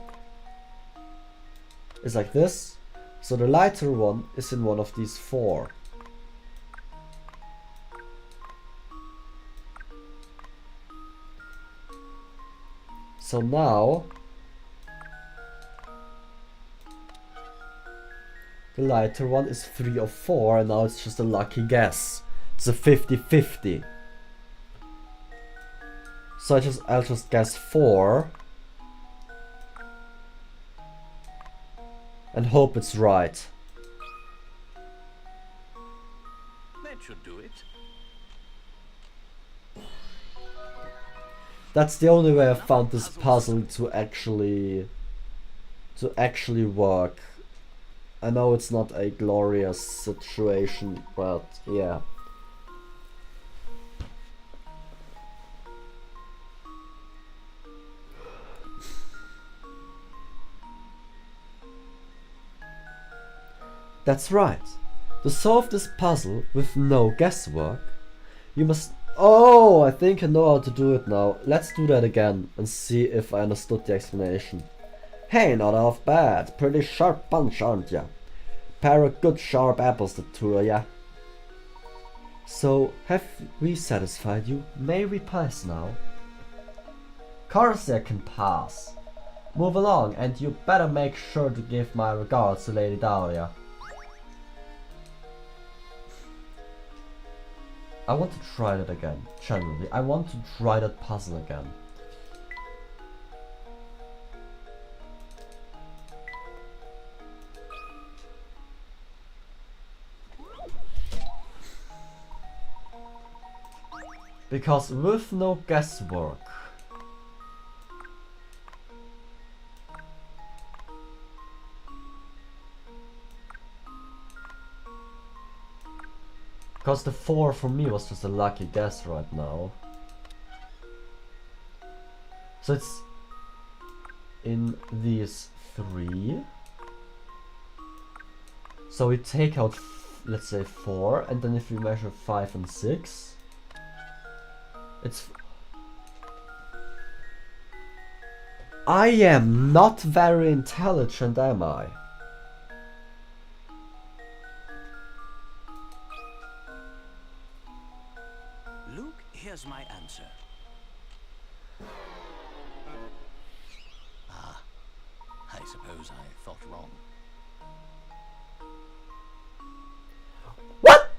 is like this. So the lighter one is in one of these four. So now the lighter one is 3 or 4, and now it's just a lucky guess. It's a 50-50. So I'll just guess 4 and hope it's right. That should do it. That's the only way I found this puzzle to actually work. I know it's not a glorious situation, but yeah. That's right. To solve this puzzle with no guesswork, you must... Oh, I think I know how to do it now. Let's do that again and see if I understood the explanation. Hey, not half bad. Pretty sharp bunch, aren't ya? Pair of good sharp apples, the two of ya. So, have we satisfied you? May we pass now? Course I can pass. Move along, and you better make sure to give my regards to Lady Dahlia. I want to try that again, generally. I want to try that puzzle again. Because with no guesswork, because the 4 for me was just a lucky guess right now. So it's in these 3. So we take out, let's say 4, and then if we measure 5 and 6, it's... I am not very intelligent, am I? Luke, here's my answer. Ah, I suppose I thought wrong. What?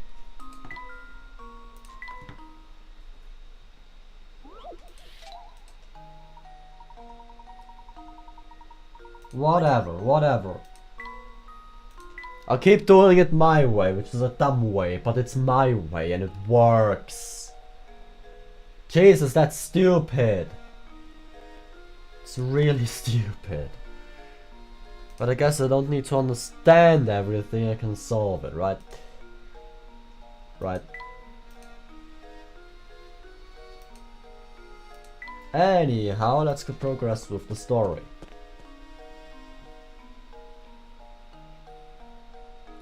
Whatever. I'll keep doing it my way, which is a dumb way, but it's my way and it works. Jesus, that's stupid. It's really stupid. But I guess I don't need to understand everything, I can solve it, right? Right. Anyhow, let's go progress with the story.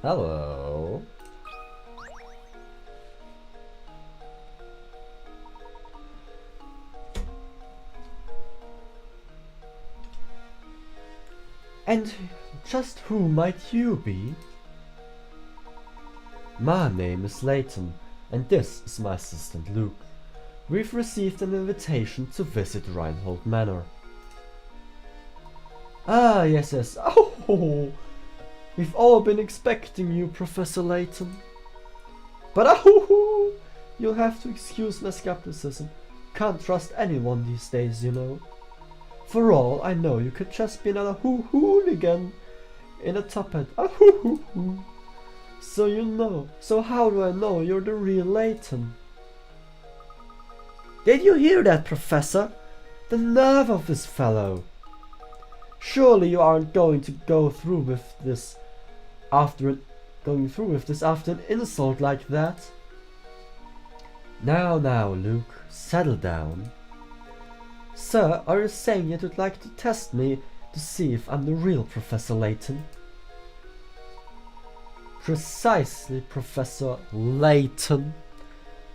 Hello. And just who might you be? My name is Layton, and this is my assistant Luke. We've received an invitation to visit Reinhold Manor. Ah, yes. Oh, we've all been expecting you, Professor Layton. But you'll have to excuse my skepticism. Can't trust anyone these days, you know. For all I know, you could just be another hooligan in a top hat. Ah, hoo. So how do I know you're the real Layton? Did you hear that, Professor? The nerve of this fellow! Surely you aren't going to go through with this after an insult like that? Now, Luke, settle down. Sir, are you saying that you'd like to test me to see if I'm the real Professor Layton? Precisely, Professor Layton.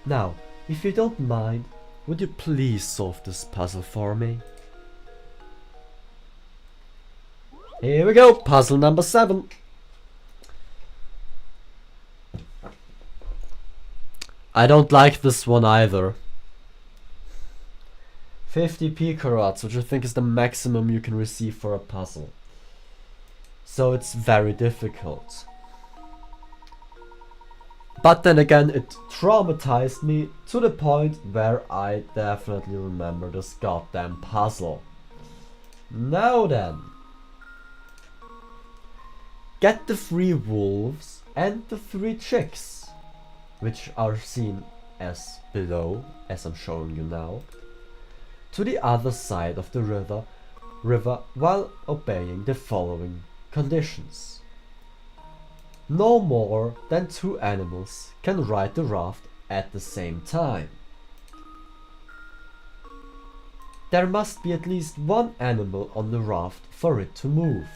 Now, if you don't mind, would you please solve this puzzle for me? Here we go, puzzle number 7. I don't like this one either. 50 picarats, which I think is the maximum you can receive for a puzzle. So it's very difficult. But then again, it traumatized me to the point where I definitely remember this goddamn puzzle. Now then. Get the 3 wolves and the 3 chicks, which are seen as below, as I'm showing you now, to the other side of the river while obeying the following conditions. No more than 2 animals can ride the raft at the same time. There must be at least 1 animal on the raft for it to move.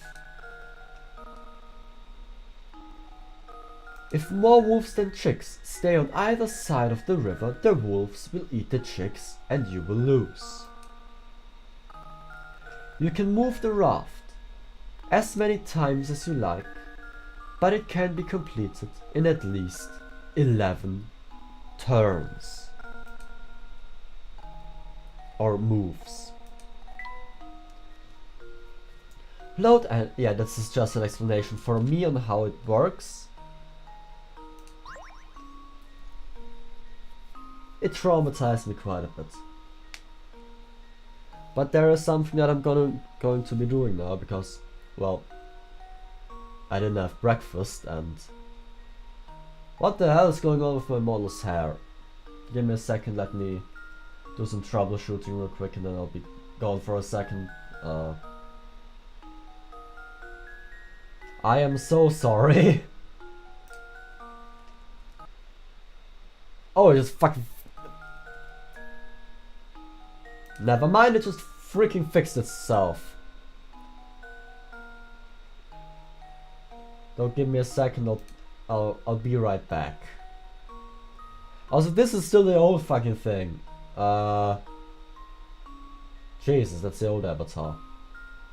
If more wolves than chicks stay on either side of the river, the wolves will eat the chicks and you will lose. You can move the raft as many times as you like, but it can be completed in at least 11 turns or moves. Load and yeah, this is just an explanation for me on how it works. It traumatized me quite a bit. But there is something that I'm going to be doing now because, well, I didn't have breakfast and... What the hell is going on with my model's hair? Give me a second, let me do some troubleshooting real quick and then I'll be gone for a second. I am so sorry. Oh, it just fucking... Never mind, it just freaking fixed itself. Don't give me a second, I'll be right back. Also, this is still the old fucking thing. Jesus, that's the old avatar.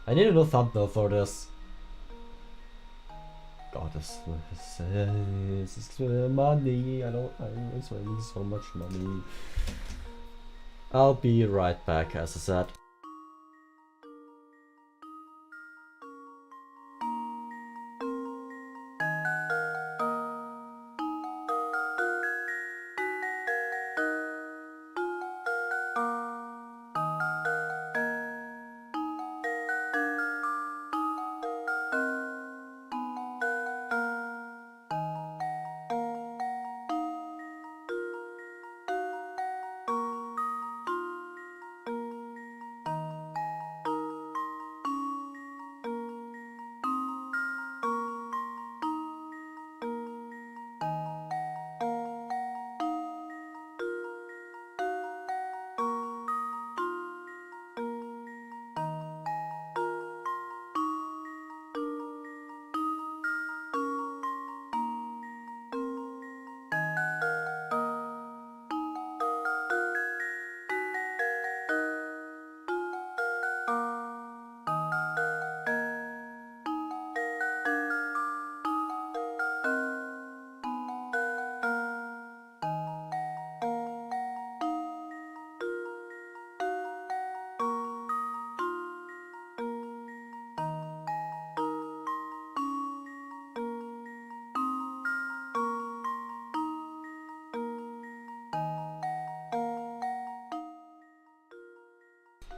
I need a new thumbnail for this. God, this is money. I'm spending so much money. I'll be right back, as I said.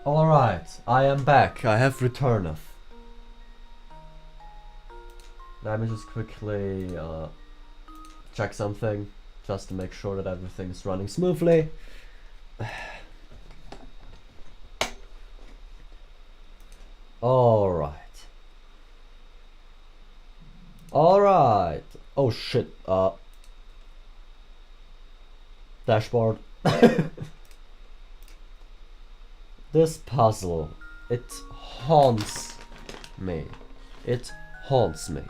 Alright, I am back. I have returned. Let me just quickly check something, just to make sure that everything is running smoothly. Alright. Alright. Oh shit, dashboard. This puzzle, it haunts me. It haunts me.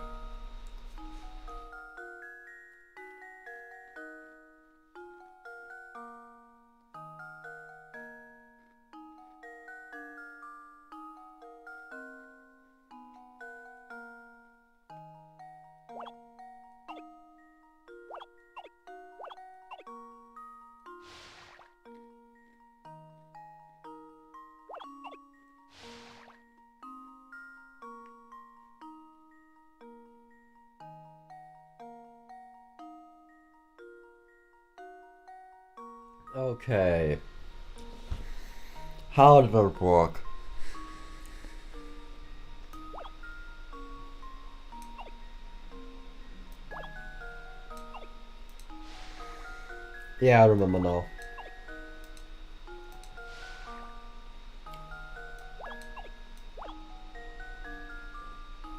Okay. How did it work? Yeah, I remember now.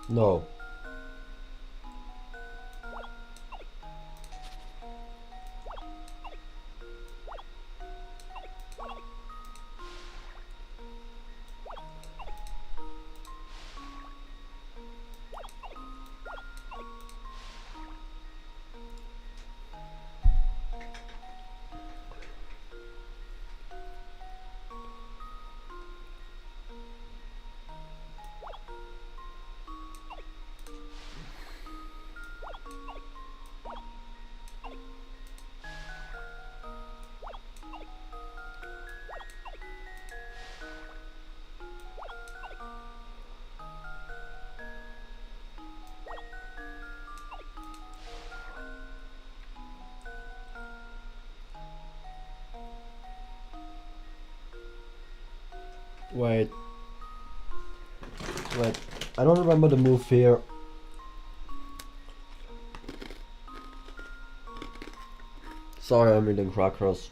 No. Wait. Wait. I don't remember the move here. Sorry, I'm eating crackers.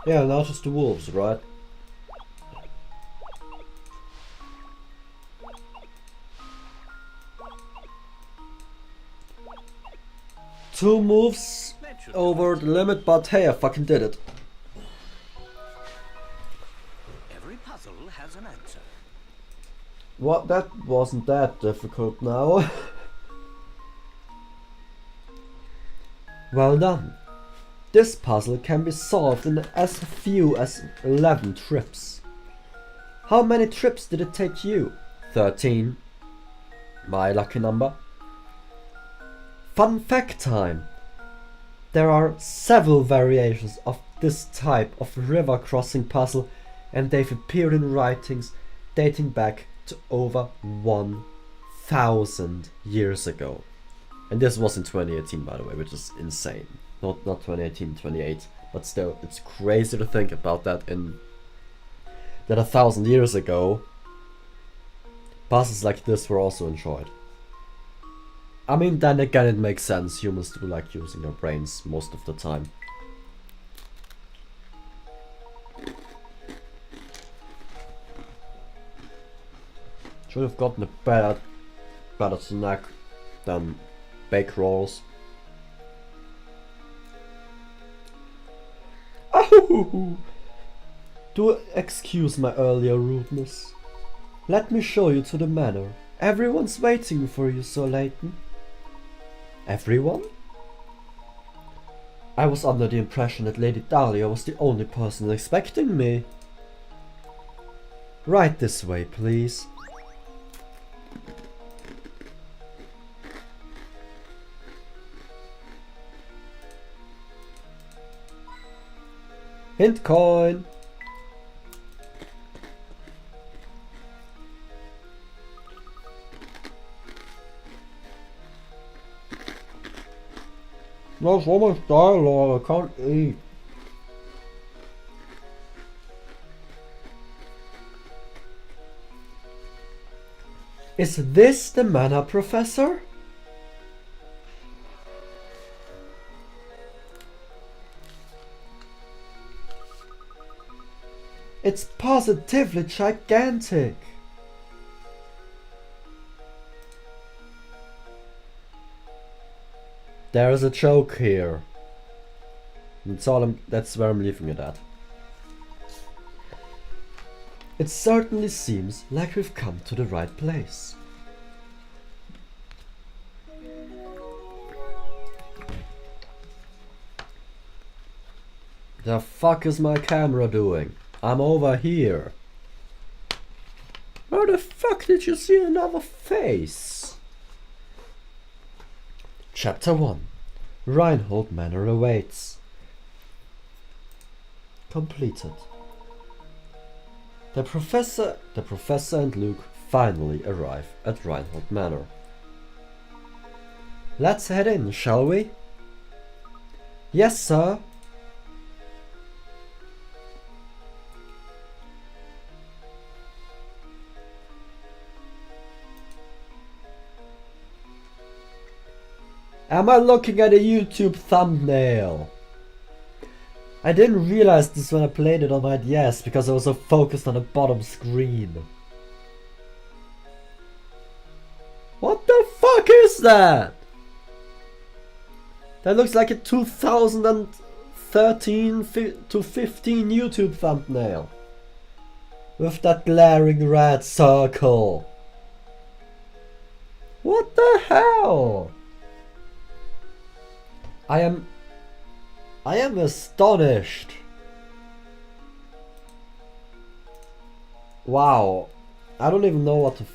Yeah, now just the wolves, right? Two moves over the limit, but hey, I fucking did it. Every puzzle has an answer. What? That wasn't that difficult now. Well done. This puzzle can be solved in as few as 11 trips. How many trips did it take you? 13. My lucky number. Fun fact time. There are several variations of this type of river crossing puzzle, and they've appeared in writings dating back to over 1,000 years ago. And this was in 2018, by the way, which is insane. Not 2018, 28, but still, it's crazy to think about that. That 1,000 years ago, puzzles like this were also enjoyed. I mean, then again, it makes sense. Humans do like using their brains most of the time. Should have gotten a better snack than bake rolls. Oh! Do excuse my earlier rudeness. Let me show you to the manor. Everyone's waiting for you, Sir Layton. Everyone? I was under the impression that Lady Dahlia was the only person expecting me. Right this way, please. Hint coin. There's so much dialogue, I can't eat. Is this the mana professor? It's positively gigantic. There is a joke here. That's where I'm leaving it at. It certainly seems like we've come to the right place. The fuck is my camera doing? I'm over here. Where the fuck did you see another face? Chapter 1. Reinhold Manor awaits. Completed. The professor and Luke finally arrive at Reinhold Manor. Let's head in, shall we? Yes, sir. Am I looking at a YouTube thumbnail? I didn't realize this when I played it on my DS because I was so focused on the bottom screen. What the fuck is that? That looks like a 2013 to 15 YouTube thumbnail. With that glaring red circle. What the hell? I am astonished. Wow. I don't even know what to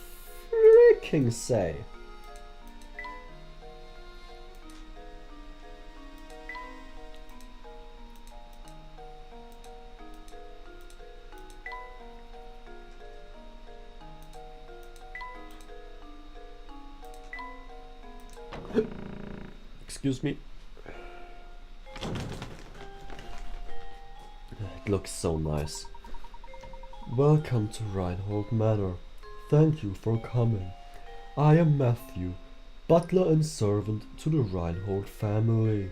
freaking say. Excuse me. It looks so nice. Welcome to Reinhold Manor. Thank you for coming. I am Matthew, butler and servant to the Reinhold family.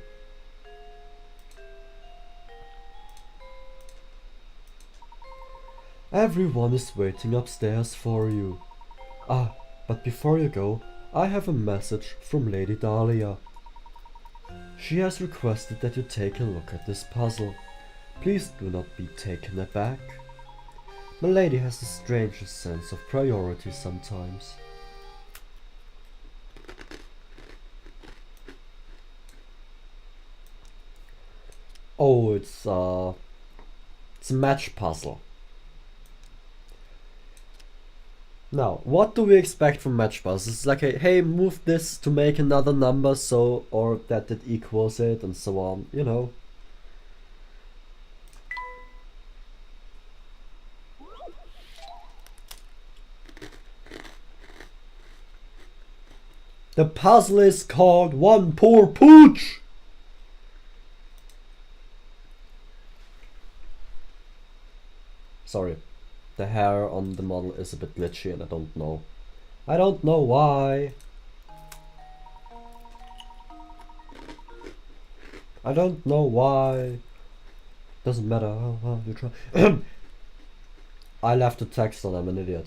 Everyone is waiting upstairs for you. Ah, but before you go, I have a message from Lady Dahlia. She has requested that you take a look at this puzzle. Please do not be taken aback. My lady has the strangest sense of priority sometimes. Oh, it's a match puzzle. Now, what do we expect from match puzzles? It's like, hey, move this to make another number so, or that it equals it, and so on, you know. The puzzle is called One Poor Pooch! Sorry. The hair on the model is a bit glitchy and I don't know. I don't know why. I don't know why. Doesn't matter how hard you try. I left the text on, I'm an idiot.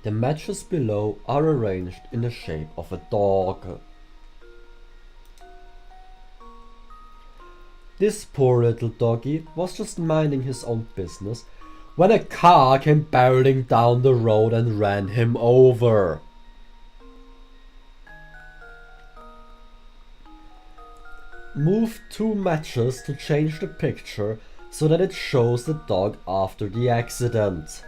The matches below are arranged in the shape of a dog. This poor little doggy was just minding his own business when a car came barreling down the road and ran him over. Move 2 matches to change the picture so that it shows the dog after the accident.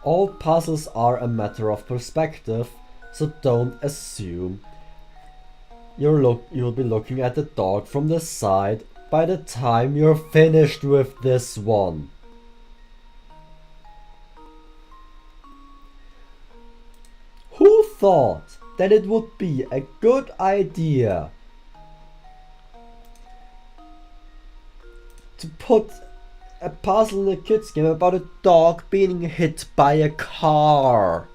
All puzzles are a matter of perspective, so don't assume you'll be looking at the dog from the side by the time you're finished with this one. Who thought that it would be a good idea to put a puzzle in a kids game about a dog being hit by a car?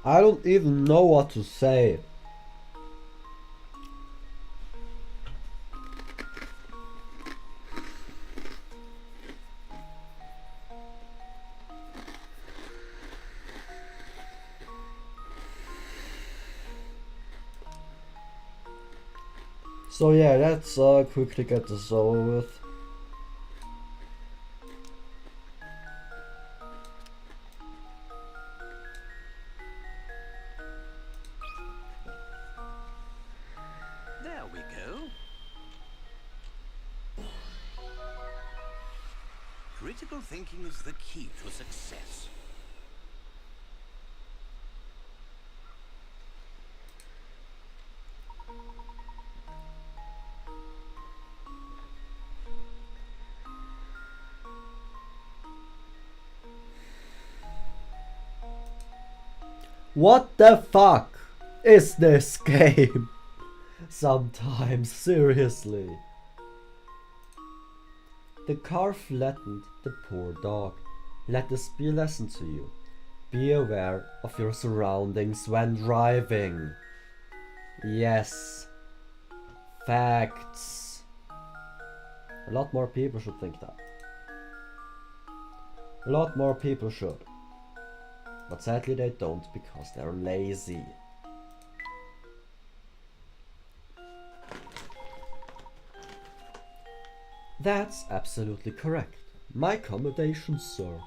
I don't even know what to say. So yeah, let's quickly get this over with. There we go. Critical thinking is the key to success. What the fuck is this game? Sometimes, seriously. The car flattened the poor dog. Let this be a lesson to you. Be aware of your surroundings when driving. Yes. Facts. A lot more people should think that. A lot more people should. But sadly they don't because they're lazy. That's absolutely correct. My accommodations, sir.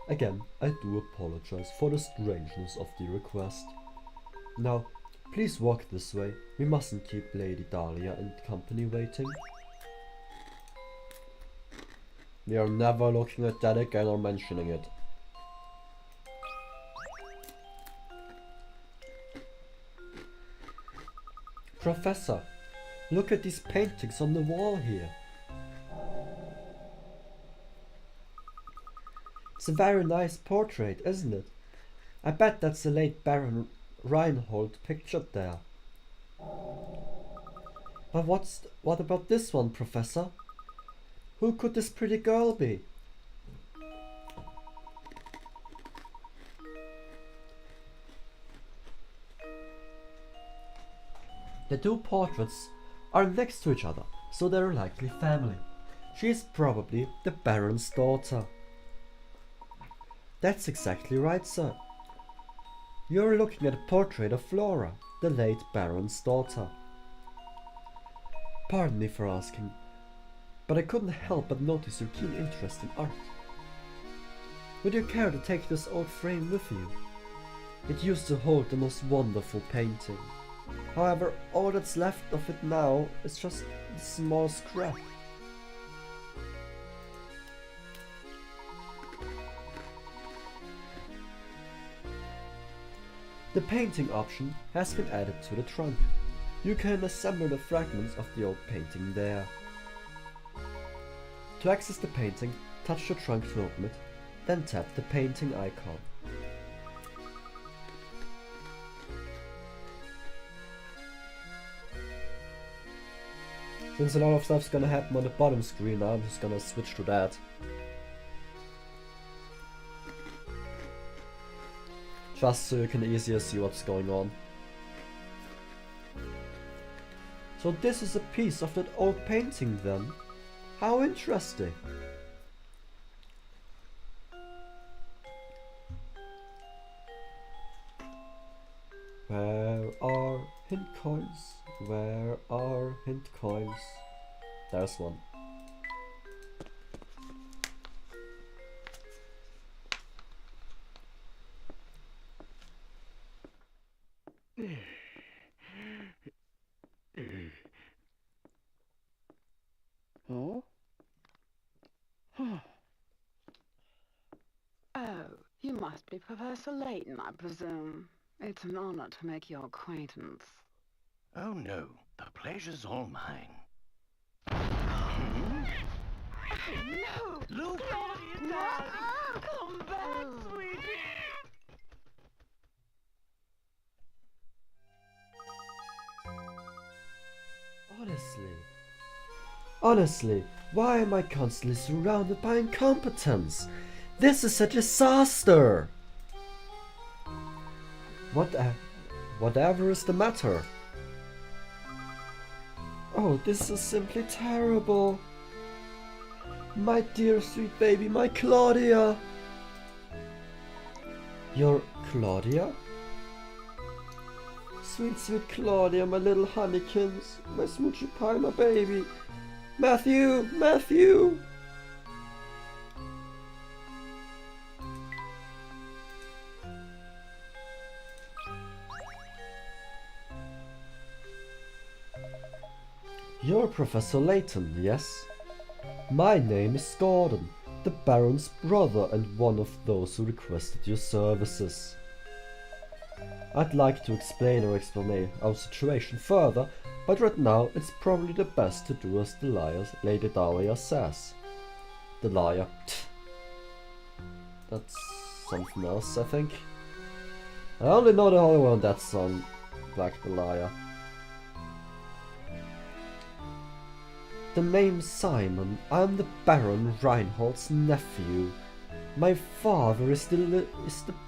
Again, I do apologize for the strangeness of the request. Now, please walk this way. We mustn't keep Lady Dahlia and company waiting. We are never looking at that again or mentioning it. Professor, look at these paintings on the wall here. It's a very nice portrait, isn't it? I bet that's the late Baron Reinhold pictured there. But what about this one, Professor? Who could this pretty girl be? The 2 portraits are next to each other, so they're likely family. She is probably the Baron's daughter. That's exactly right, sir. You're looking at a portrait of Flora, the late Baron's daughter. Pardon me for asking, but I couldn't help but notice your keen interest in art. Would you care to take this old frame with you? It used to hold the most wonderful painting. However, all that's left of it now is just a small scrap. The painting option has been added to the trunk. You can assemble the fragments of the old painting there. To access the painting, touch the trunk to open it, then tap the painting icon. Since a lot of stuff's gonna happen on the bottom screen now, I'm just gonna switch to that. Just so you can easier see what's going on. So this is a piece of that old painting then. How interesting. Where are hint coins? Where are hint coins? There's one. Oh? Oh, you must be Professor Layton, I presume. It's an honor to make your acquaintance. Oh no, the pleasure's all mine. No! Look! Come back, sweetie! Honestly, why am I constantly surrounded by incompetence? This is a disaster! Whatever is the matter? Oh, this is simply terrible. My dear sweet baby, my Claudia. Your Claudia? Sweet, sweet Claudia, my little honeykins, my smoochy pie, my baby. Matthew! Matthew! You're Professor Layton, yes? My name is Gordon, the Baron's brother and one of those who requested your services. I'd like to explain our situation further, but right now it's probably the best to do as Lady Dahlia says. The liar. That's something else, I think. I only know the whole one that song, Black the Liar. The name's Simon. I'm the Baron Reinhold's nephew. My father is the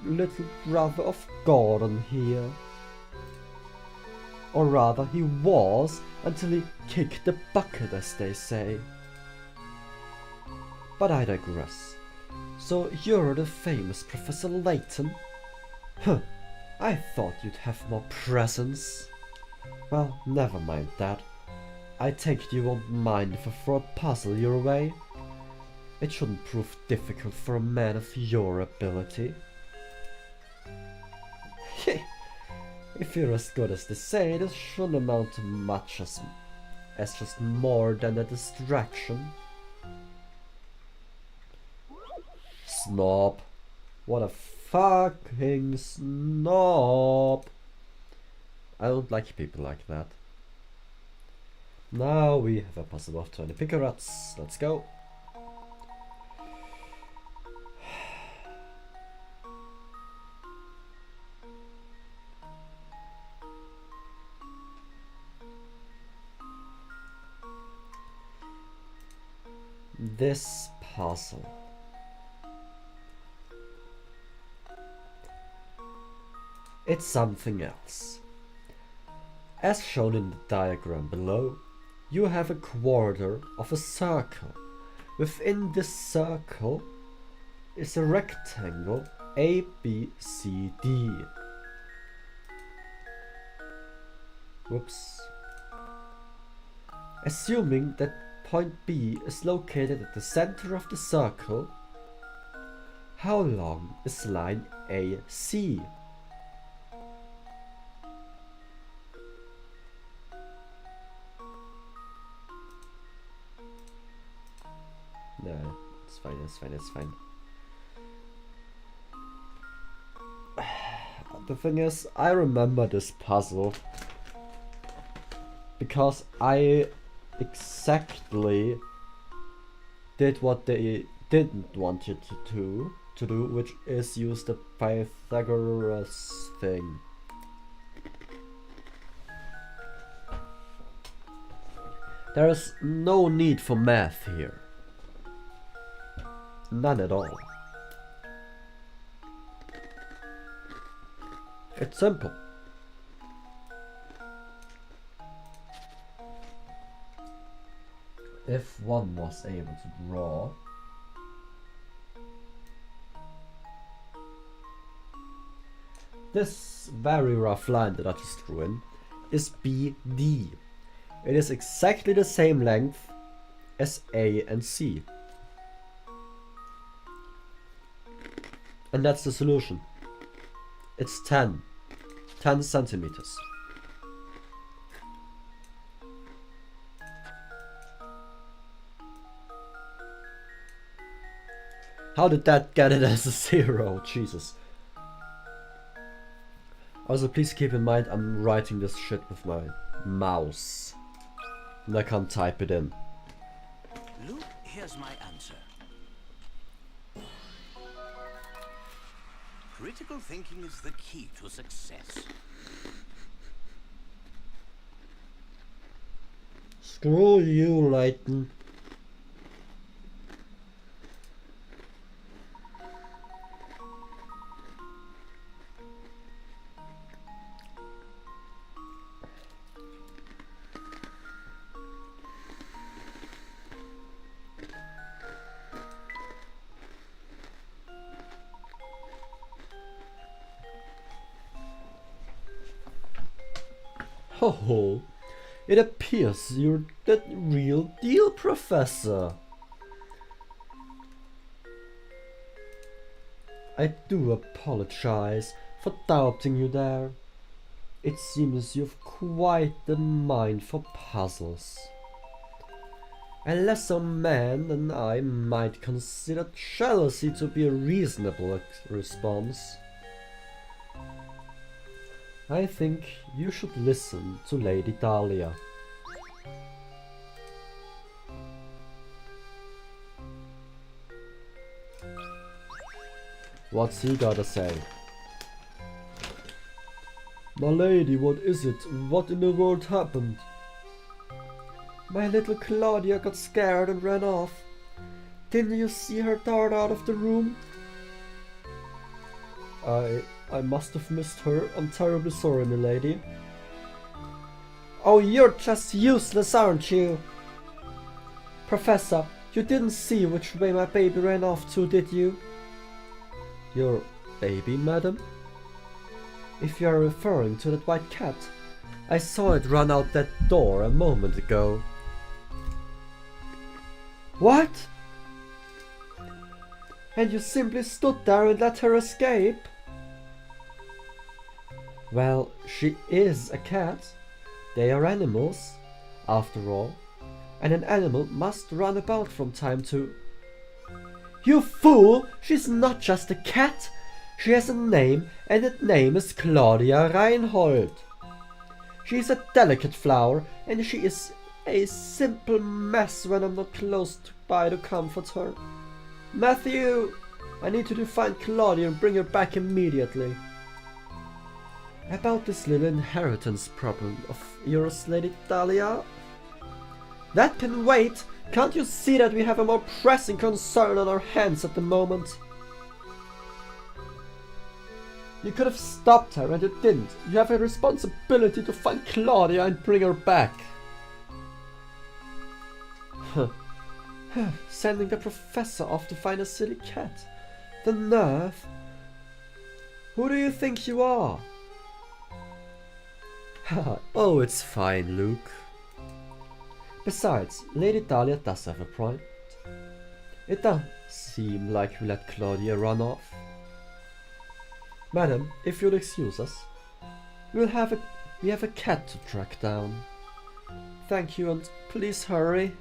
little brother of Gordon here. Or rather, he was until he kicked the bucket, as they say. But I digress. So you're the famous Professor Layton? Huh, I thought you'd have more presence. Well, never mind that. I take it you won't mind if I throw a puzzle your way? It shouldn't prove difficult for a man of your ability. If you're as good as they say, this shouldn't amount to much as just more than a distraction. Snob. What a fucking snob. I don't like people like that. Now we have a puzzle of 20 picarats. Let's go. This puzzle. It's something else. As shown in the diagram below, you have a quarter of a circle. Within this circle is a rectangle ABCD. Whoops. Assuming that point B is located at the center of the circle, how long is line AC? No, it's fine, it's fine, it's fine. The thing is, I remember this puzzle because I exactly did what they didn't want you to do, which is use the Pythagoras thing. There is no need for math here. None at all. It's simple. If one was able to draw this very rough line that I just drew in is BD. It is exactly the same length as A and C. And that's the solution. It's 10 centimeters. How did that get it as a 0? Jesus. Also, please keep in mind I'm writing this shit with my mouse. And I can't type it in. Luke, here's my answer. Critical thinking is the key to success. Screw you, Layton. Oh, it appears you're the real deal, Professor. I do apologize for doubting you there. It seems you've quite the mind for puzzles. A lesser man than I might consider jealousy to be a reasonable response. I think you should listen to Lady Dahlia. What's he gotta say? My lady, what is it? What in the world happened? My little Claudia got scared and ran off. Didn't you see her dart out of the room? I must have missed her. I'm terribly sorry, milady. Oh, you're just useless, aren't you? Professor, you didn't see which way my baby ran off to, did you? Your baby, madam? If you are referring to that white cat, I saw it run out that door a moment ago. What? And you simply stood there and let her escape? Well, she is a cat. They are animals, after all, and an animal must run about from time to... You fool! She's not just a cat! She has a name, and that name is Claudia Reinhold. She is a delicate flower, and she is a simple mess when I'm not close by to comfort her. Matthew! I need you to find Claudia and bring her back immediately. About this little inheritance problem of yours, Lady Dahlia? That can wait! Can't you see that we have a more pressing concern on our hands at the moment? You could have stopped her and you didn't. You have a responsibility to find Claudia and bring her back. Sending the professor off to find a silly cat. The nerve! Who do you think you are? Oh, it's fine, Luke. Besides, Lady Dahlia does have a point. It does seem like we let Claudia run off. Madam, if you'll excuse us, we have a cat to track down. Thank you, and please hurry.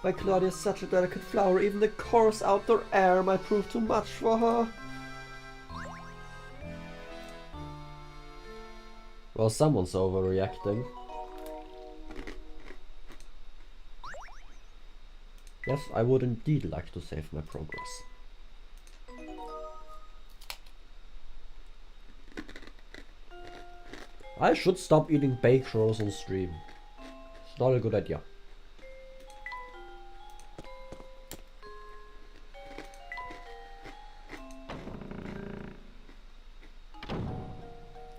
My Claudia is such a delicate flower, even the coarse outdoor air might prove too much for her. Well, someone's overreacting. Yes, I would indeed like to save my progress. I should stop eating baked rolls on stream. Not a good idea.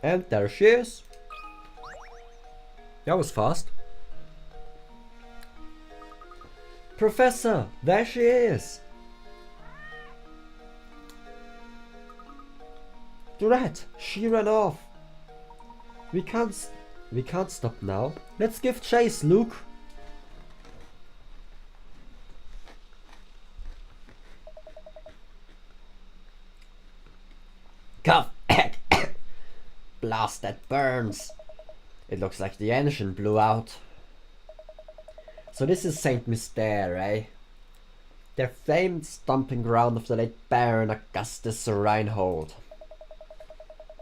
And there she is. That was fast. Professor, there she is. Drat, she ran off. We can't stop now. Let's give chase, Luke. Cough. Blast, that burns. It looks like the engine blew out. So this is Saint Mystere, eh? The famed stomping ground of the late Baron Augustus Reinhold.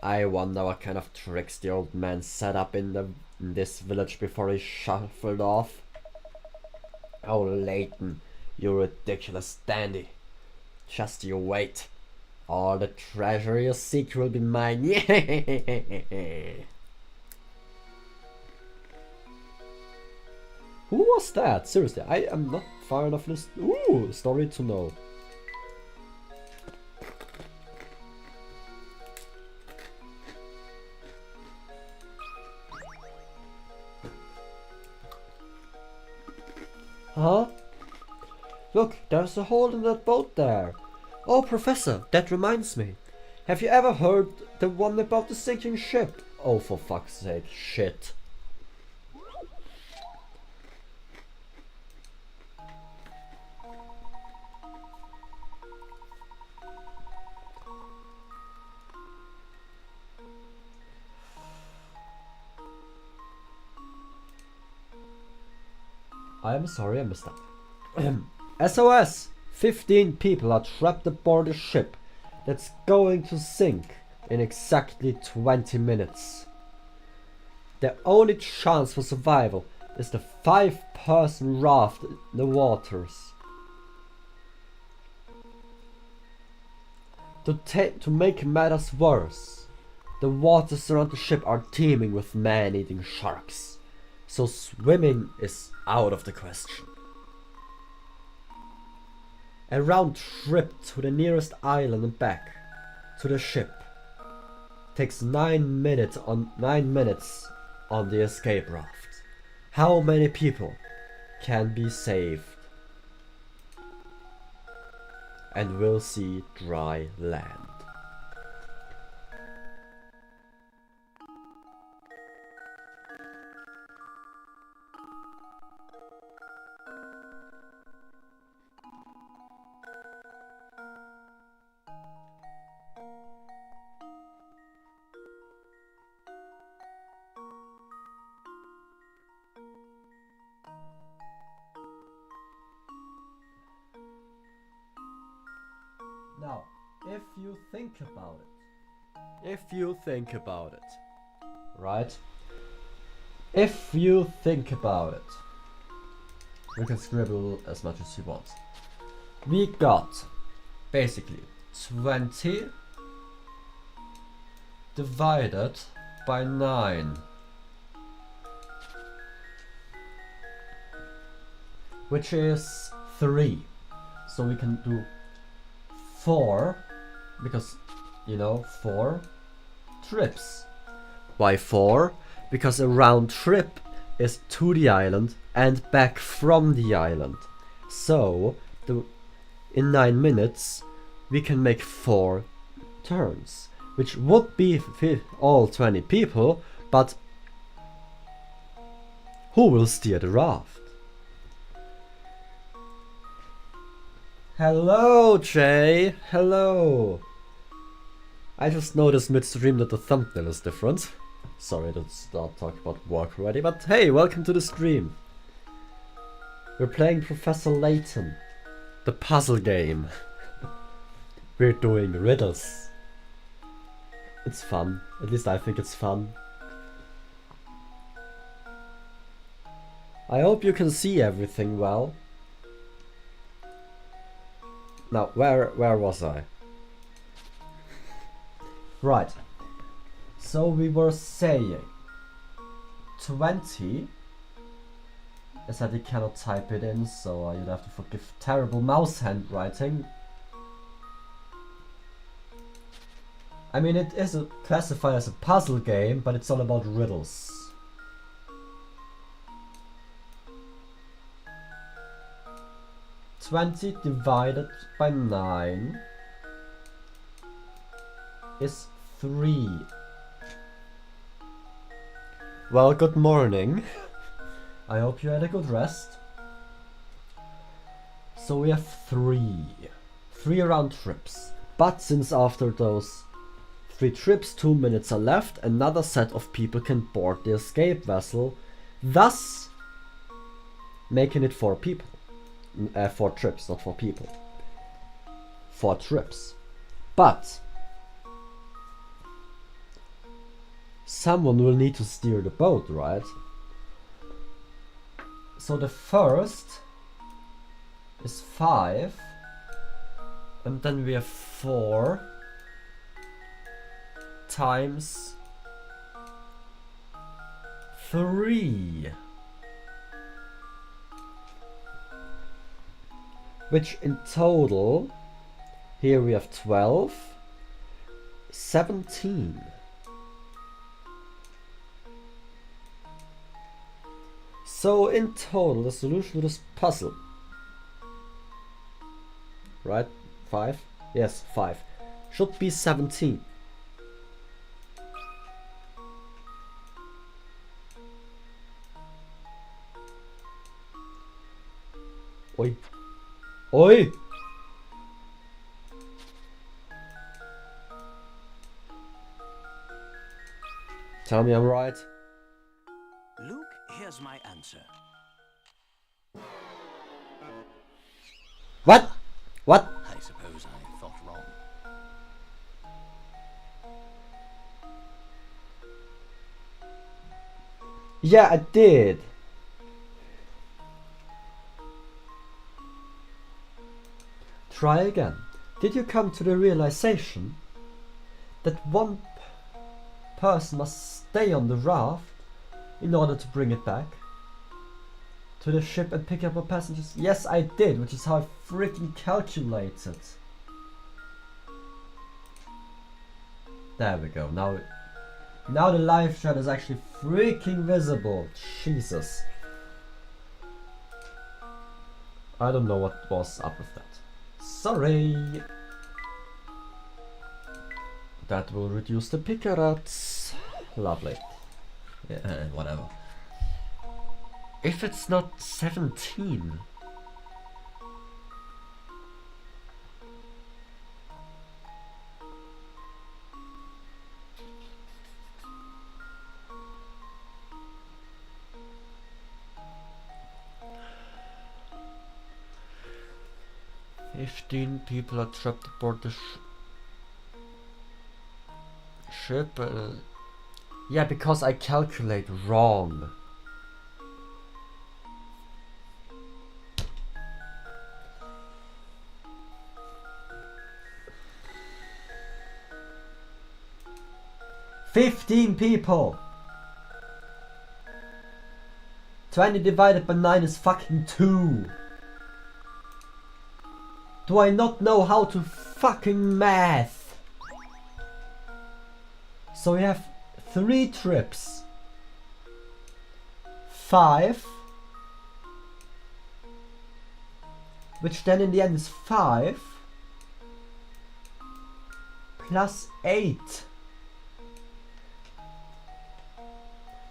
I wonder what kind of tricks the old man set up in this village before he shuffled off. Oh, Layton, you ridiculous dandy. Just you wait. All the treasure you seek will be mine. Who was that? Seriously, I am not far enough list. Ooh, story to know. Huh? Look, there's a hole in that boat there. Oh, Professor, that reminds me. Have you ever heard the one about the sinking ship? Oh, for fuck's sake, shit. I'm sorry I missed that. SOS! 15 people are trapped aboard a ship that's going to sink in exactly 20 minutes. The only chance for survival is the 5-person raft in the waters. To make matters worse, the waters around the ship are teeming with man-eating sharks, so swimming is out of the question. A round trip to the nearest island and back to the ship takes 9 minutes on the escape raft. How many people can be saved and will see dry land? Now, if you think about it, right? If you think about it, we can scribble as much as you want. We got basically 20 divided by 9, which is 3. So we can do 4, because, you know, 4 trips. Why 4? Because a round trip is to the island and back from the island. So, in 9 minutes, we can make 4 turns, which would be all 20 people, but who will steer the raft? Hello, Jay. Hello. I just noticed midstream that the thumbnail is different. Sorry to start talking about work already, but hey, welcome to the stream. We're playing Professor Layton, the puzzle game. We're doing riddles. It's fun. At least I think it's fun. I hope you can see everything well. Now, where was I? Right. So we were saying 20 I said you cannot type it in, so you'd have to forgive terrible mouse handwriting. I mean, it is classified as a puzzle game, but it's all about riddles. $20 divided by 9 is 3. Well, good morning. I hope you had a good rest. So we have 3 round trips. But since after those 3 trips 2 minutes are left, another set of people can board the escape vessel, thus making it 4 people. 4 trips, not 4 people. 4 trips. But someone will need to steer the boat, right? So the first is 5, and then we have 4 times 3, which in total, here we have 12, 17. So in total, the solution to this puzzle, right? 5? Yes, 5. Should be 17. Oi. Oi! Tell me I'm right. Luke, here's my answer. What? What? I suppose I thought wrong. Yeah, I did. Try again. Did you come to the realization that one person must stay on the raft in order to bring it back to the ship and pick up more passengers? Yes, I did, which is how I freaking calculated. There we go. Now the live chat is actually freaking visible. Jesus. I don't know what was up with that. Sorry. That will reduce the picker outs. Lovely. Yeah, whatever. If it's not 17. "15 people are trapped aboard the ship." Yeah, because I calculate wrong. "15 people! 20 divided by 9 is fucking 2. Do I not know how to fucking math? So we have 3 trips. 5. Which then in the end is 5. Plus 8.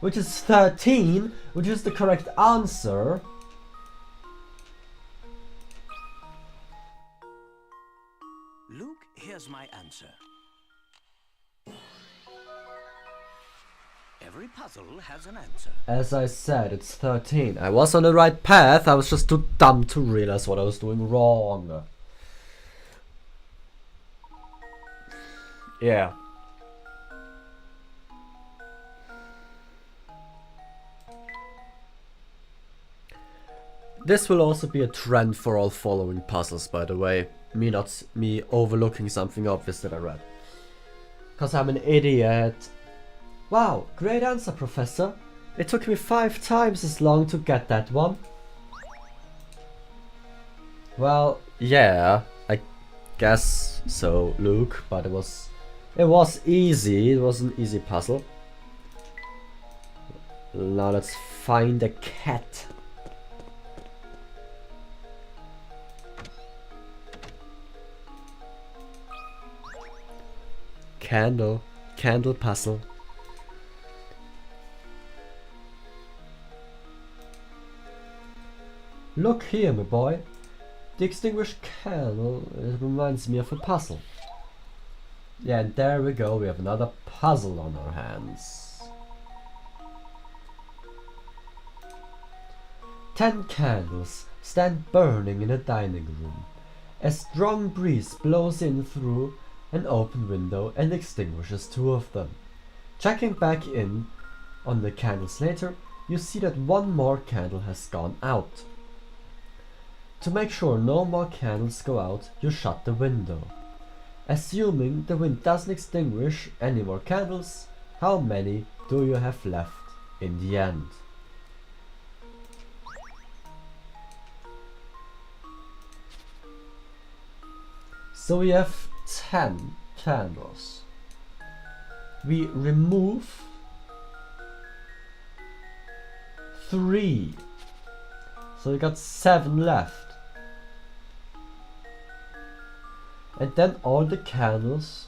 Which is 13, which is the correct answer. Luke, here's my answer. Every puzzle has an answer. As I said, it's 13. I was on the right path, I was just too dumb to realize what I was doing wrong. Yeah. This will also be a trend for all following puzzles, by the way. Me overlooking something obvious that I read. Cause I'm an idiot. Wow, great answer, Professor. It took me 5 times as long to get that one. Well, yeah, I guess so, Luke, but it was easy. It was an easy puzzle. Now let's find a cat. Candle puzzle. Look here, my boy. The extinguished candle, it reminds me of a puzzle. Yeah, and there we go, we have another puzzle on our hands. 10 candles stand burning in a dining room. A strong breeze blows in through an open window and extinguishes 2 of them. Checking back in on the candles later, you see that 1 more candle has gone out. To make sure no more candles go out, you shut the window. Assuming the wind doesn't extinguish any more candles, how many do you have left in the end? So we have 10 candles. We remove 3. So we got 7 left. And then all the candles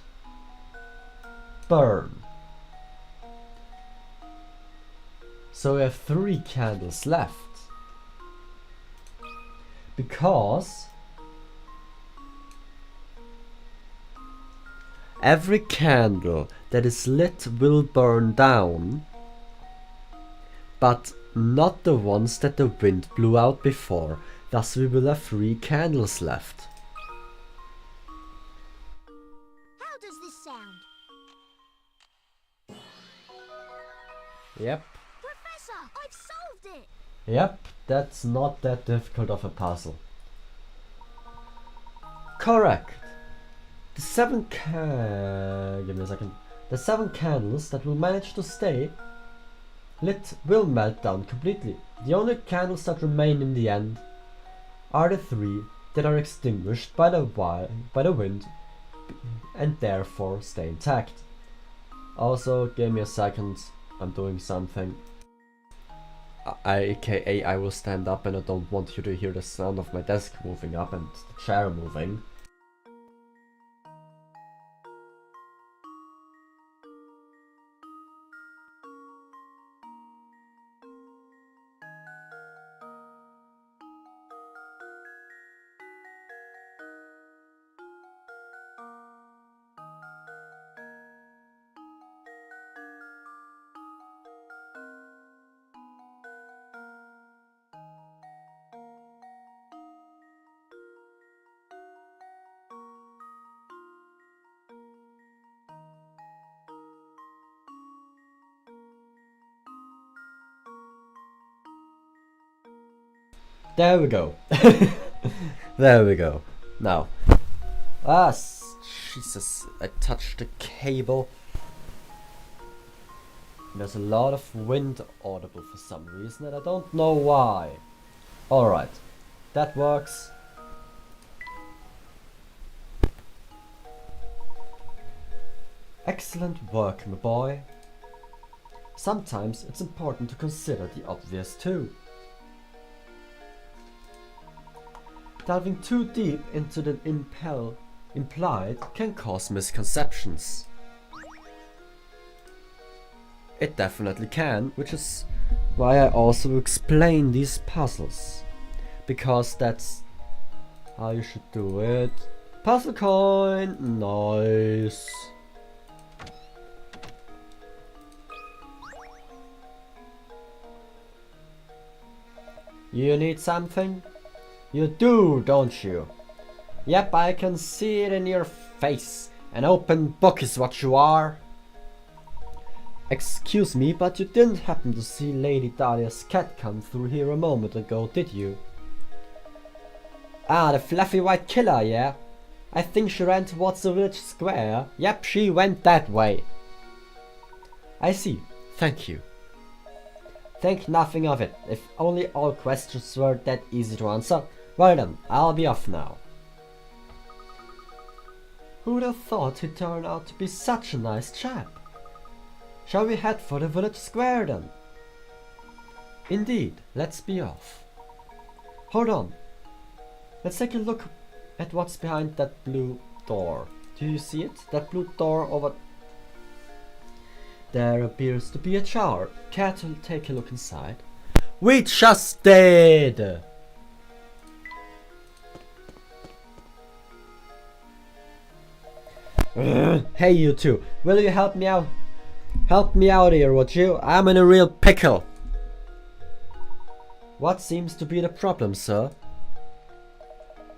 burn. So we have 3 candles left. Because every candle that is lit will burn down, but not the ones that the wind blew out before. Thus we will have 3 candles left. How does this sound? Yep. Professor, I've solved it! Yep, that's not that difficult of a puzzle. Correct. The 7 give me a second. The 7 candles that will manage to stay lit will melt down completely. The only candles that remain in the end are the 3 that are extinguished by the wind and therefore stay intact. Also, give me a second, I'm doing something. AKA I will stand up and I don't want you to hear the sound of my desk moving up and the chair moving. There we go. There we go. Now. Jesus, I touched the cable. There's a lot of wind audible for some reason and I don't know why. Alright, that works. Excellent work, my boy. Sometimes it's important to consider the obvious too. Diving too deep into the implied can cause misconceptions. It definitely can, which is why I also explain these puzzles. Because that's how you should do it. Puzzle coin! Nice! You need something? You do, don't you? Yep, I can see it in your face. An open book is what you are. Excuse me, but you didn't happen to see Lady Dahlia's cat come through here a moment ago, did you? Ah, the fluffy white killer, yeah? I think she ran towards the village square. Yep, she went that way. I see. Thank you. Think nothing of it. If only all questions were that easy to answer. Well then, I'll be off now. Who'd have thought he'd turn out to be such a nice chap? Shall we head for the village square then? Indeed, let's be off. Hold on. Let's take a look at what's behind that blue door. Do you see it? That blue door over... There appears to be a shower. Care to take a look inside? We just did! Hey you two, will you help me out? Help me out here, would you? I'm in a real pickle. What seems to be the problem, sir?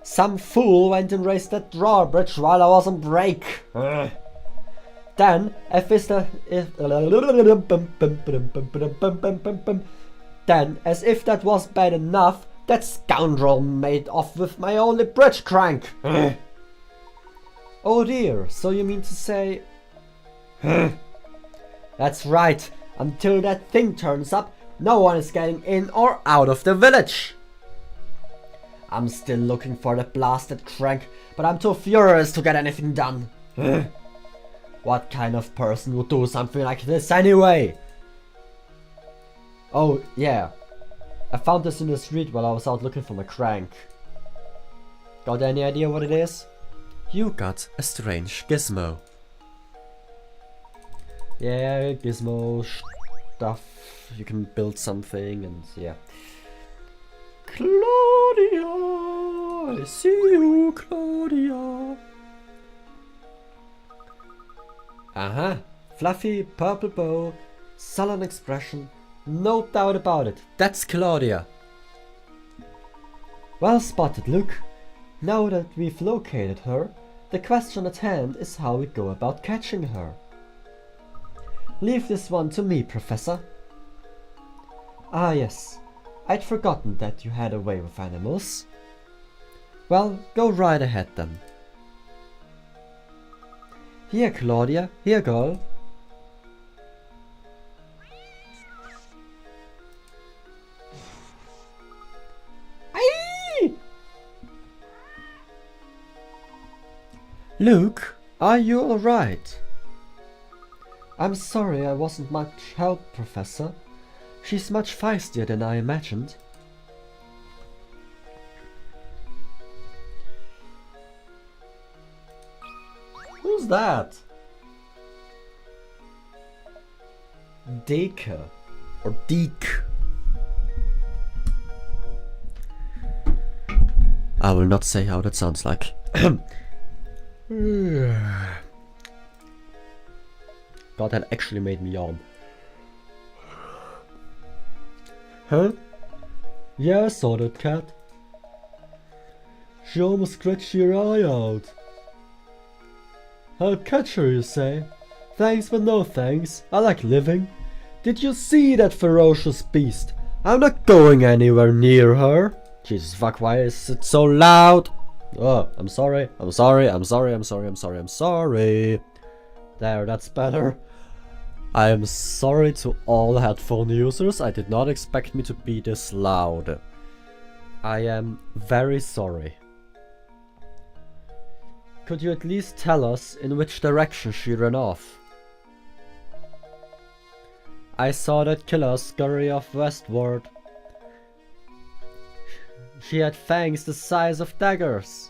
Some fool went and raised that drawbridge while I was on break. Then, as if that was bad enough, that scoundrel made off with my only bridge crank. Oh dear, so you mean to say... That's right, until that thing turns up, no one is getting in or out of the village. I'm still looking for the blasted crank, but I'm too furious to get anything done. What kind of person would do something like this anyway? Oh yeah, I found this in the street while I was out looking for my crank. Got any idea what it is? You got a strange gizmo. Yeah, gizmo stuff. You can build something and yeah. Claudia, I see you, Claudia. Uh-huh. Fluffy purple bow, sullen expression, no doubt about it. That's Claudia. Well spotted, Luke. Now that we've located her, the question at hand is how we go about catching her. Leave this one to me, Professor. Ah yes, I'd forgotten that you had a way with animals. Well, go right ahead then. Here, Claudia, here, girl. Aye! Luke, are you alright? I'm sorry I wasn't much help, Professor. She's much feistier than I imagined. Who's that? Deke or Deke. I will not say how that sounds like. God, that actually made me yawn. Huh? Yeah, I saw that cat. She almost scratched your eye out. I'll catch her, you say? Thanks, but no thanks. I like living. Did you see that ferocious beast? I'm not going anywhere near her. Jesus fuck, why is it so loud? Oh, I'm sorry. There, that's better. I am sorry to all headphone users. I did not expect me to be this loud. I am very sorry. Could you at least tell us in which direction she ran off? I saw that killer scurry off westward. She had fangs the size of daggers.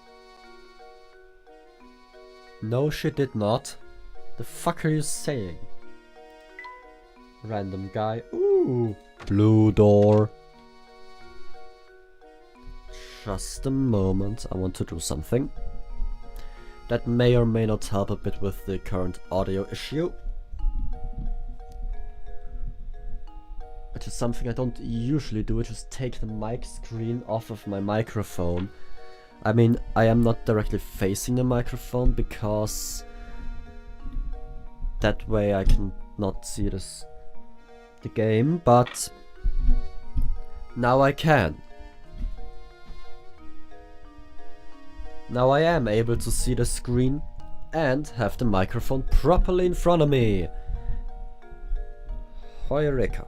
No, she did not. The fuck are you saying? Random guy. Ooh, blue door. Just a moment, I want to do something. That may or may not help a bit with the current audio issue. Which is something I don't usually do, which is take the mic screen off of my microphone. I mean, I am not directly facing the microphone because that way I can not see the game, but now I can. Now I am able to see the screen and have the microphone properly in front of me. Heureka.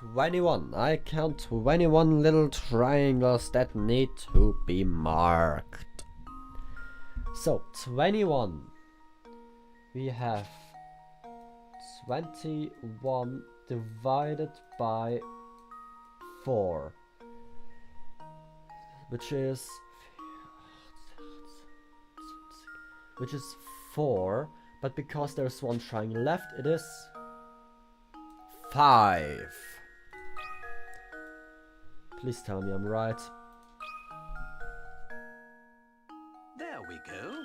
21. I count 21 little triangles that need to be marked. So, 21. We have 21 divided by 4, which is 4, but because there's one triangle left, it is 5. Please tell me I'm right. There we go.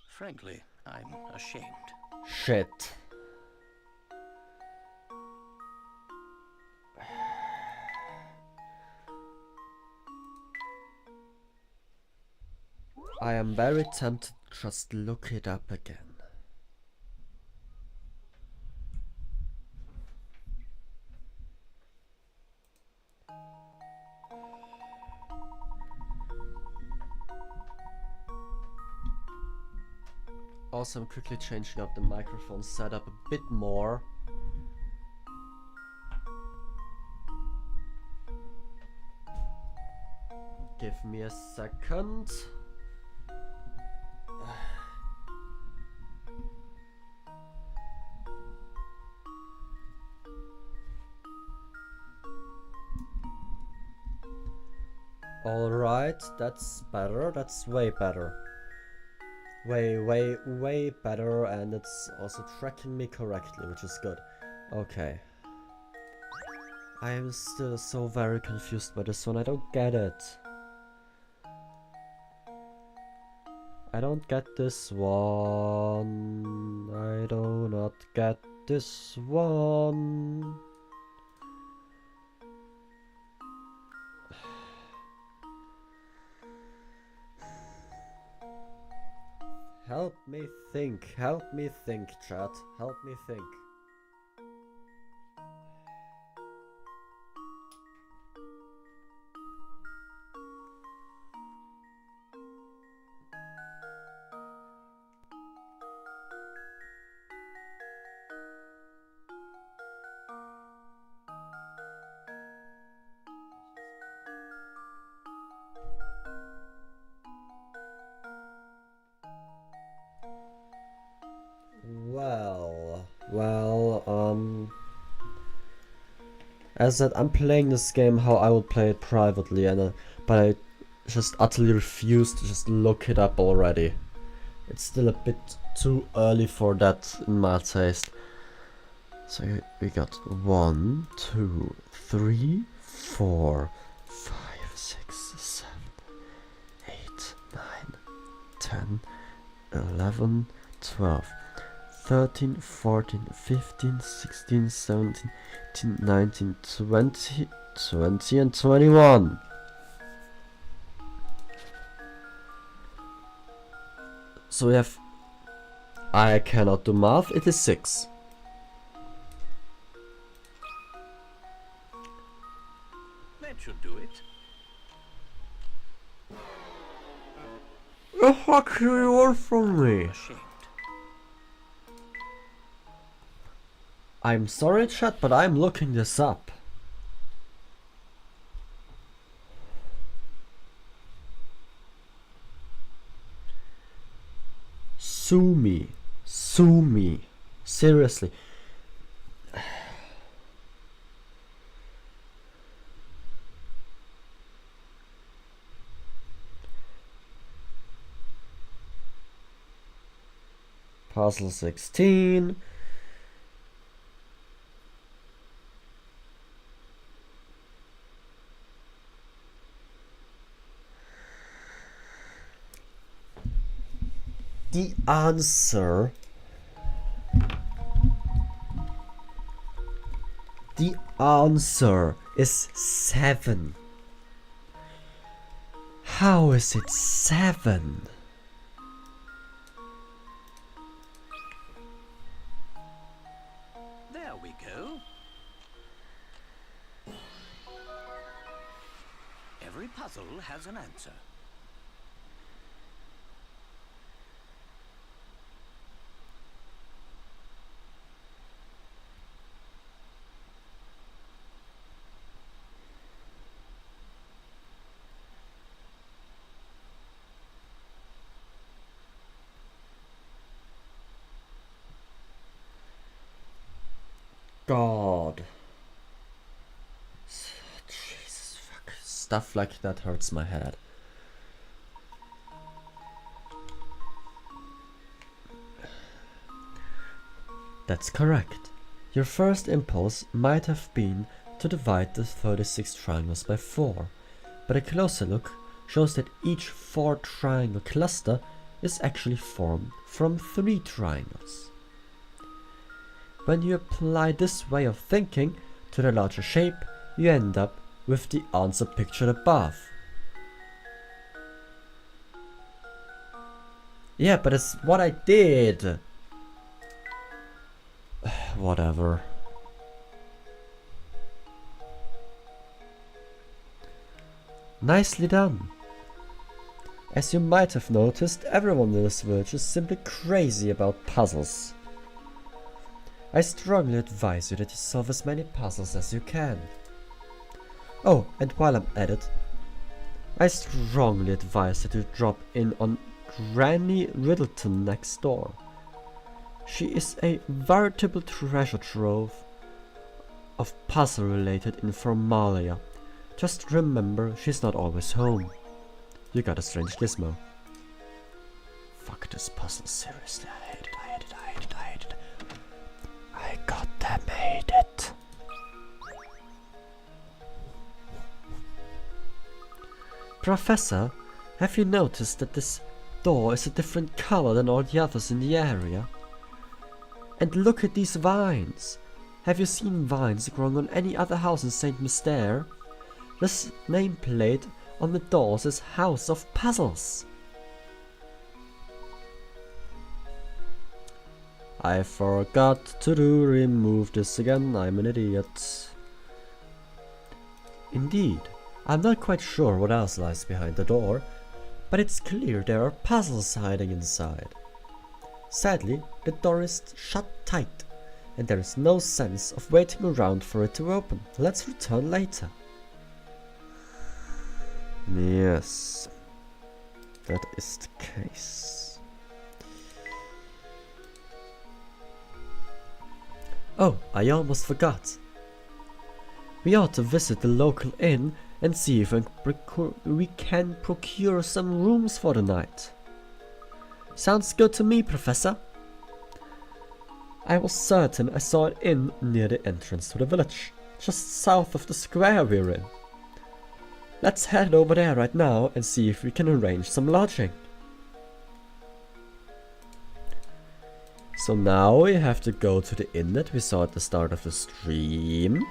Frankly, I'm ashamed. Shit. I am very tempted to just look it up again. Also, I'm quickly changing up the microphone setup a bit more. Give me a second. Alright, that's better, that's way better. Way better, and it's also tracking me correctly, which is good. Okay. I am still so very confused by this one, I don't get it. I don't get this one. I do not get this one. Help me think, chat, help me think. As said, I'm playing this game how I would play it privately, and but I just utterly refuse to just look it up already. It's still a bit too early for that in my taste. So we got 1, 2, 3, 4, 5, 6, 7, 8, 9, 10, 11, 12, 13, 14, 15, 16, 17, 18, 19, 20, 20 and 21. So we have, I cannot do math, it is 6. That should do it. The fuck do you want from me? Ashamed. I'm sorry, chat, but I'm looking this up. Sue me. Sue me. Seriously. Puzzle 16. The answer is 7. How is it 7? There we go. Every puzzle has an answer. God. Jesus fuck. Stuff like that hurts my head. That's correct. Your first impulse might have been to divide the 36 triangles by 4, but a closer look shows that each 4 triangle cluster is actually formed from 3 triangles. When you apply this way of thinking to the larger shape, you end up with the answer pictured above. Yeah, but it's what I did! Whatever. Nicely done! As you might have noticed, everyone in this village is simply crazy about puzzles. I strongly advise you that you solve as many puzzles as you can. Oh, and while I'm at it, I strongly advise that you drop in on Granny Riddleton next door. She is a veritable treasure trove of puzzle-related informalia. Just remember, she's not always home. You got a strange gizmo. Fuck this puzzle, seriously, I hate it, I hate it, I hate it, I hate it. I goddamn hate it. Professor, have you noticed that this door is a different color than all the others in the area? And look at these vines. Have you seen vines growing on any other house in St. Mystere? This nameplate on the doors is House of Puzzles. I forgot to remove this again, I'm an idiot. Indeed, I'm not quite sure what else lies behind the door, but it's clear there are puzzles hiding inside. Sadly, the door is shut tight, and there is no sense of waiting around for it to open. Let's return later. Yes, that is the case. Oh, I almost forgot. We ought to visit the local inn and see if we can procure some rooms for the night. Sounds good to me, Professor. I was certain I saw an inn near the entrance to the village, just south of the square we're in. Let's head over there right now and see if we can arrange some lodging. So now we have to go to the inn that we saw at the start of the stream.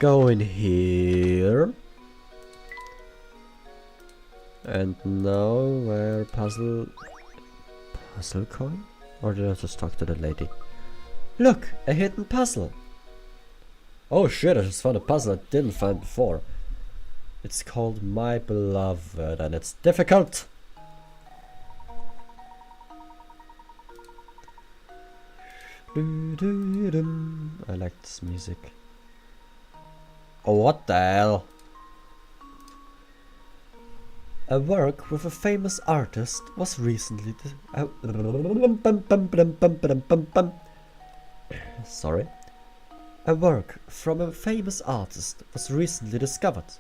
Go in here. And now where puzzle coin? Or did I just talk to the lady? Look, a hidden puzzle. Oh shit, I just found a puzzle I didn't find before. It's called My Beloved and it's difficult. I like this music. Oh, what the hell? A work with a famous artist was recently Sorry. A work from a famous artist was recently discovered.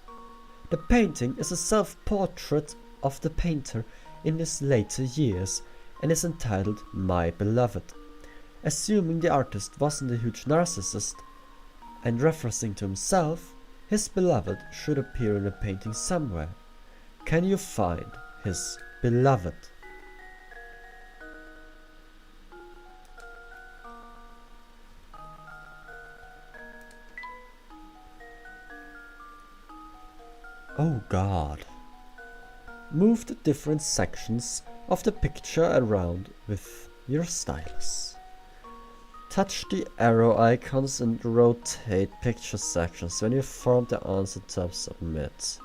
The painting is a self-portrait of the painter in his later years and is entitled My Beloved. Assuming the artist wasn't a huge narcissist and referencing to himself, his beloved should appear in the painting somewhere. Can you find his beloved? Oh God. Move the different sections of the picture around with your stylus. Touch the arrow icons and rotate picture sections when you form the answer tab submit.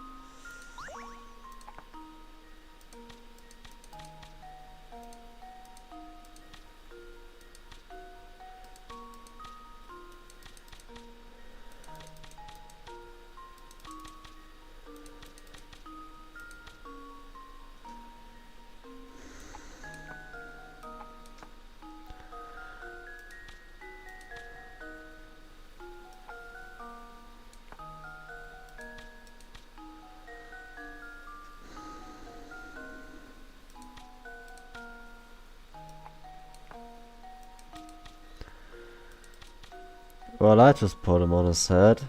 Well, I just put him on his head.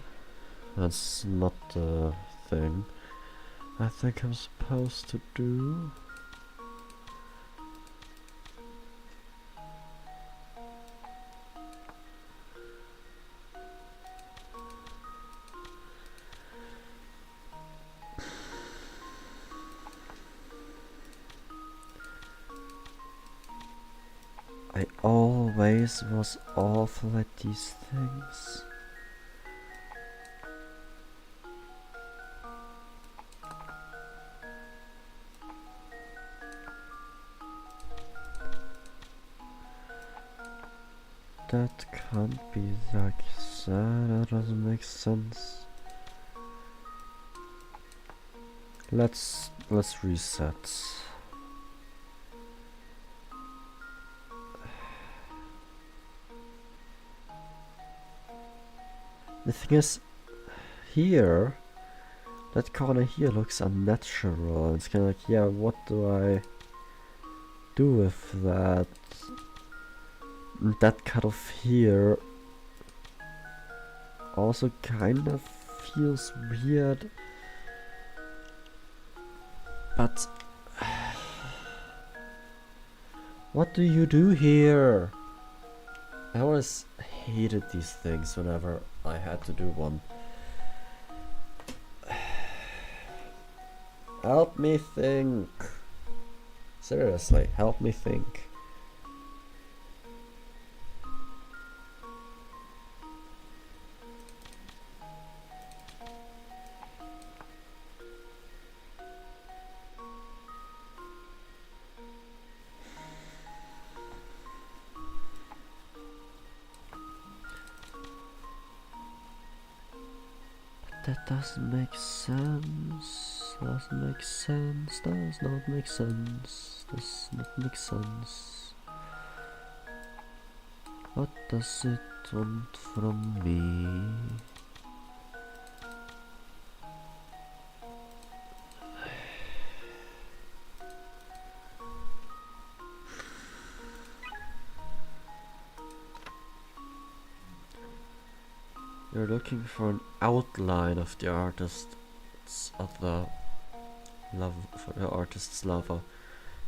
That's not the thing I think I'm supposed to do. I always was awful at these things. That can't be like that. That doesn't make sense. Let's reset. The thing is, here, that corner here looks unnatural. It's kind of like, yeah, what do I do with that? And that cut off here also kind of feels weird. But what do you do here? I always hated these things whenever I had to do one. Help me think. Seriously, help me think. That doesn't make sense. Doesn't make sense. Does not make sense. Does not make sense. What does it want from me? You're looking for an outline of the artist's other love for the artist's lover.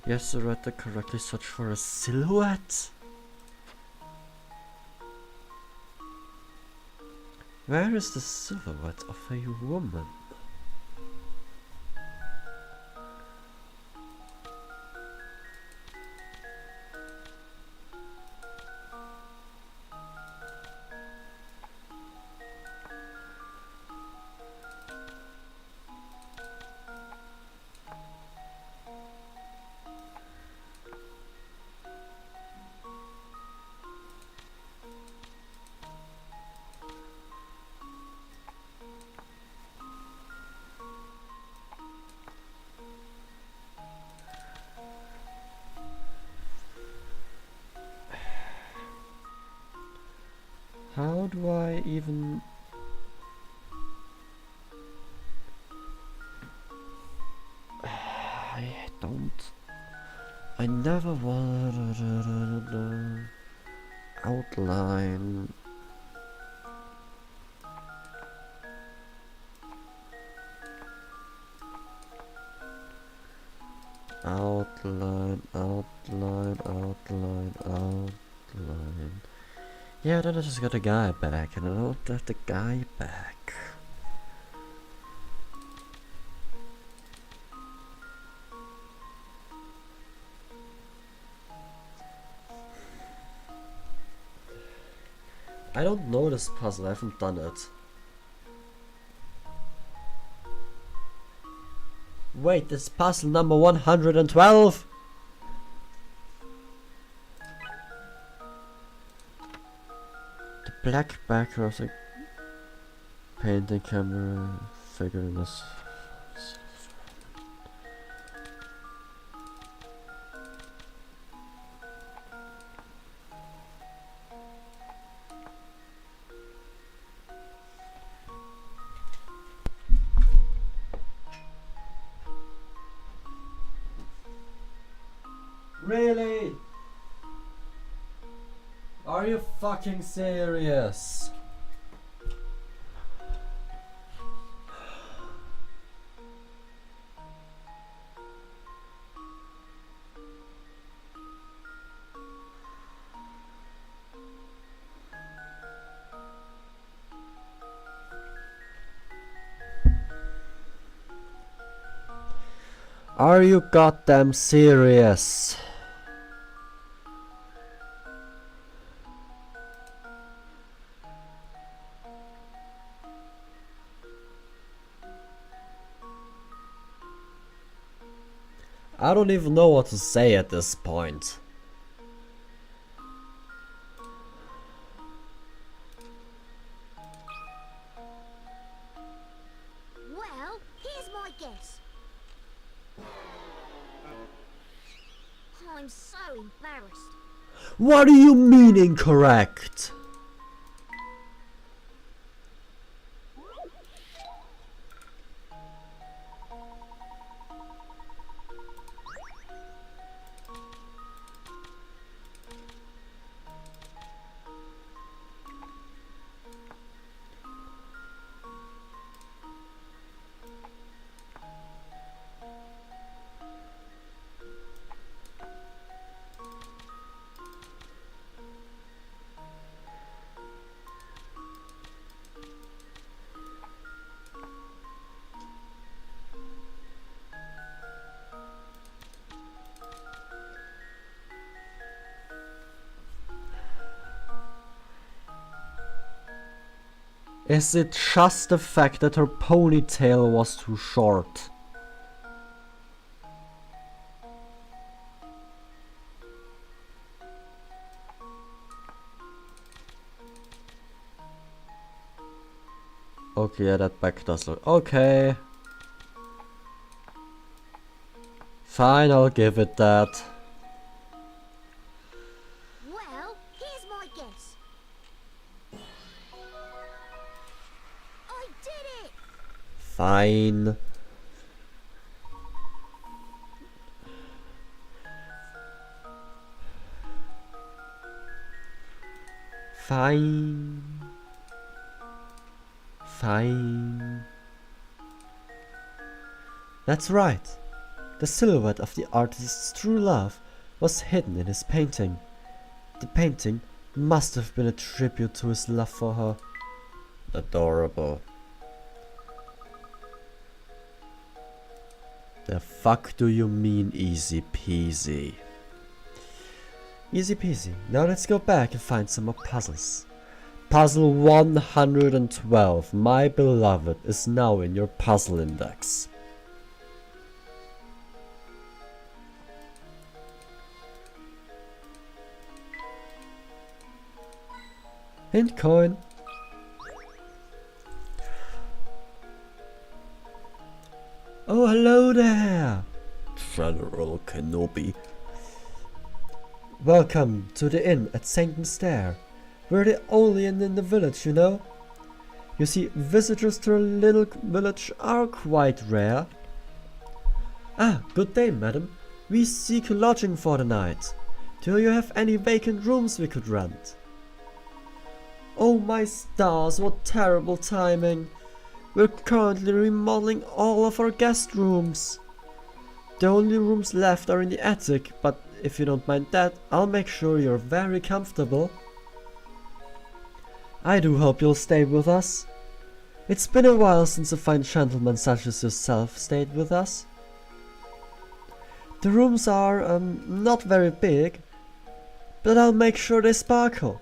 Yes, I read that correctly. Search for a silhouette. Where is the silhouette of a woman? How do I even... I don't... I never wanted outline. Outline, outline, outline, outline. Yeah, then I just got the guy back, and I don't have the guy back. I don't know this puzzle, I haven't done it. Wait, this is puzzle number 112? The black background of the painting camera figure in this. Really? Are you fucking serious? Are you goddamn serious? I don't even know what to say at this point. Well, here's my guess. I'm so embarrassed. What do you mean incorrect? Is it just the fact that her ponytail was too short? Okay, yeah, that back does look okay. Fine, I'll give it that. Well, here's my guess. I did it! Fine. Fine. Fine. That's right. The silhouette of the artist's true love was hidden in his painting. The painting must have been a tribute to his love for her. Adorable. The fuck do you mean easy peasy? Easy peasy. Now let's go back and find some more puzzles. Puzzle 112, my beloved, is now in your puzzle index. Hint coin. Oh, hello there, General Kenobi. Welcome to the inn at St. Mystere. We're the only inn in the village, you know. You see, visitors to our little village are quite rare. Ah, good day, madam. We seek lodging for the night. Do you have any vacant rooms we could rent? Oh my stars, what terrible timing. We're currently remodeling all of our guest rooms. The only rooms left are in the attic, but if you don't mind that, I'll make sure you're very comfortable. I do hope you'll stay with us. It's been a while since a fine gentleman such as yourself stayed with us. The rooms are, not very big, but I'll make sure they sparkle.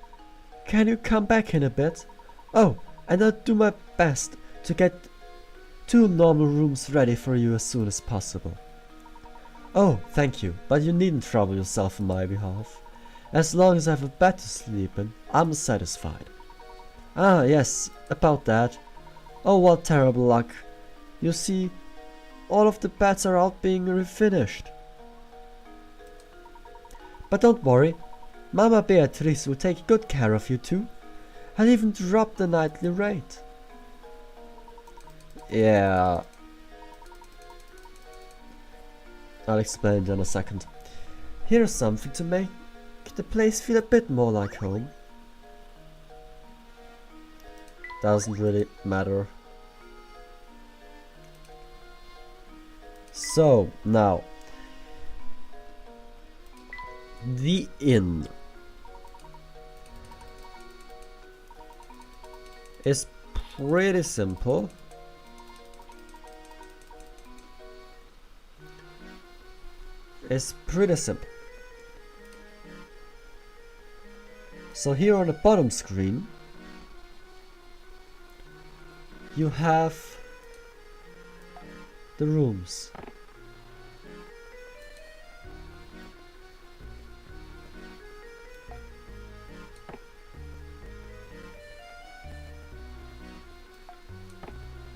Can you come back in a bit? Oh, and I'll do my best to get 2 normal rooms ready for you as soon as possible. Oh, thank you, but you needn't trouble yourself on my behalf. As long as I have a bed to sleep in, I'm satisfied. Ah, yes, about that. Oh, what terrible luck. You see, all of the beds are out being refinished. But don't worry, Mama Beatrice will take good care of you too. I'll even drop the nightly rate. Yeah. I'll explain in a second. Here's something to make the place feel a bit more like home. Doesn't really matter. So, now. The inn is pretty simple. is pretty simple. So here on the bottom screen, you have the rooms.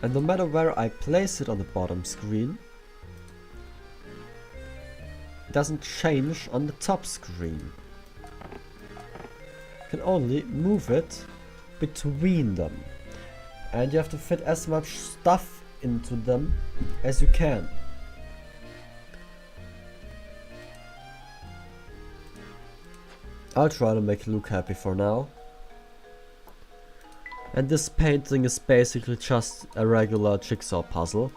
And no matter where I place it on the bottom screen, it doesn't change on the top screen. You can only move it between them. And you have to fit as much stuff into them as you can. I'll try to make Luke happy for now. And this painting is basically just a regular jigsaw puzzle.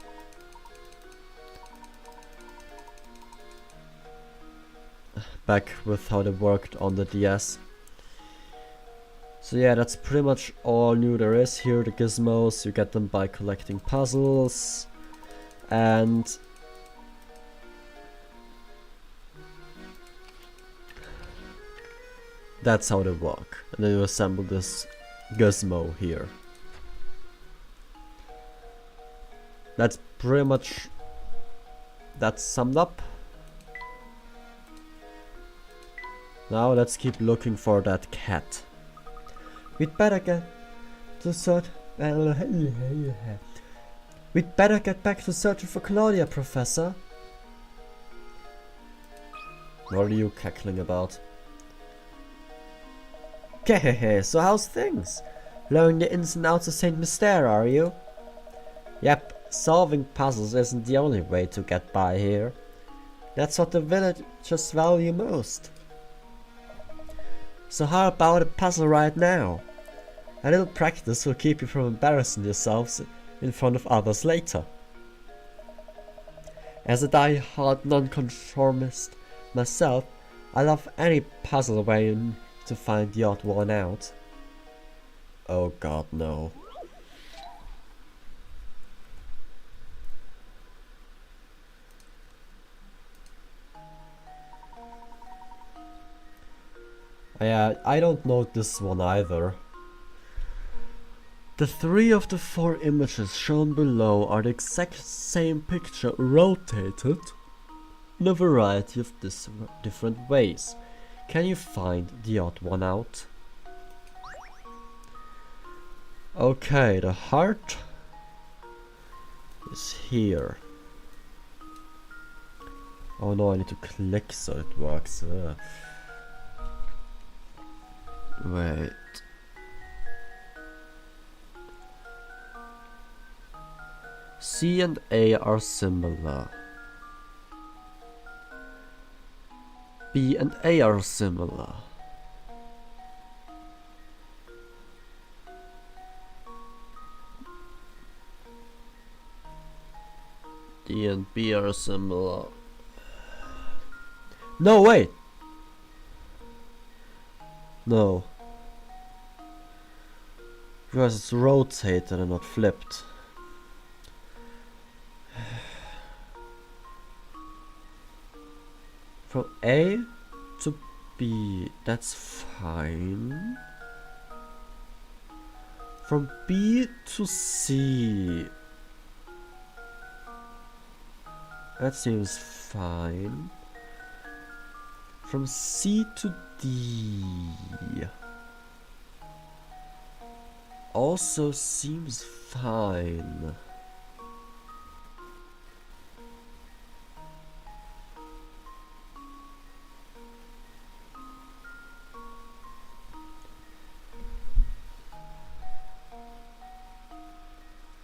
Back with how they worked on the DS. So yeah, that's pretty much all new there is. Here are the gizmos, you get them by collecting puzzles. And that's how they work. And then you assemble this gizmo here. That's pretty much that summed up. Now let's keep looking for that cat. We'd better get back to searching for Claudia, Professor. What are you cackling about? Hehehe, so how's things? Learning the ins and outs of Saint Mystere, are you? Yep, solving puzzles isn't the only way to get by here. That's what the villagers value most. So how about a puzzle right now? A little practice will keep you from embarrassing yourselves in front of others later. As a die-hard nonconformist myself, I love any puzzle where you need to find the odd one out. Oh god, no. Yeah, I don't know this one either. The 3 of the 4 images shown below are the exact same picture rotated in a variety of different ways. Can you find the odd one out? Okay, the heart is here. Oh no, I need to click so it works. Wait. C and A are similar. B and A are similar. D and B are similar. No, wait! No. Because it's rotated and not flipped. From A to B, that's fine. From B to C, that seems fine. From C to D also seems fine.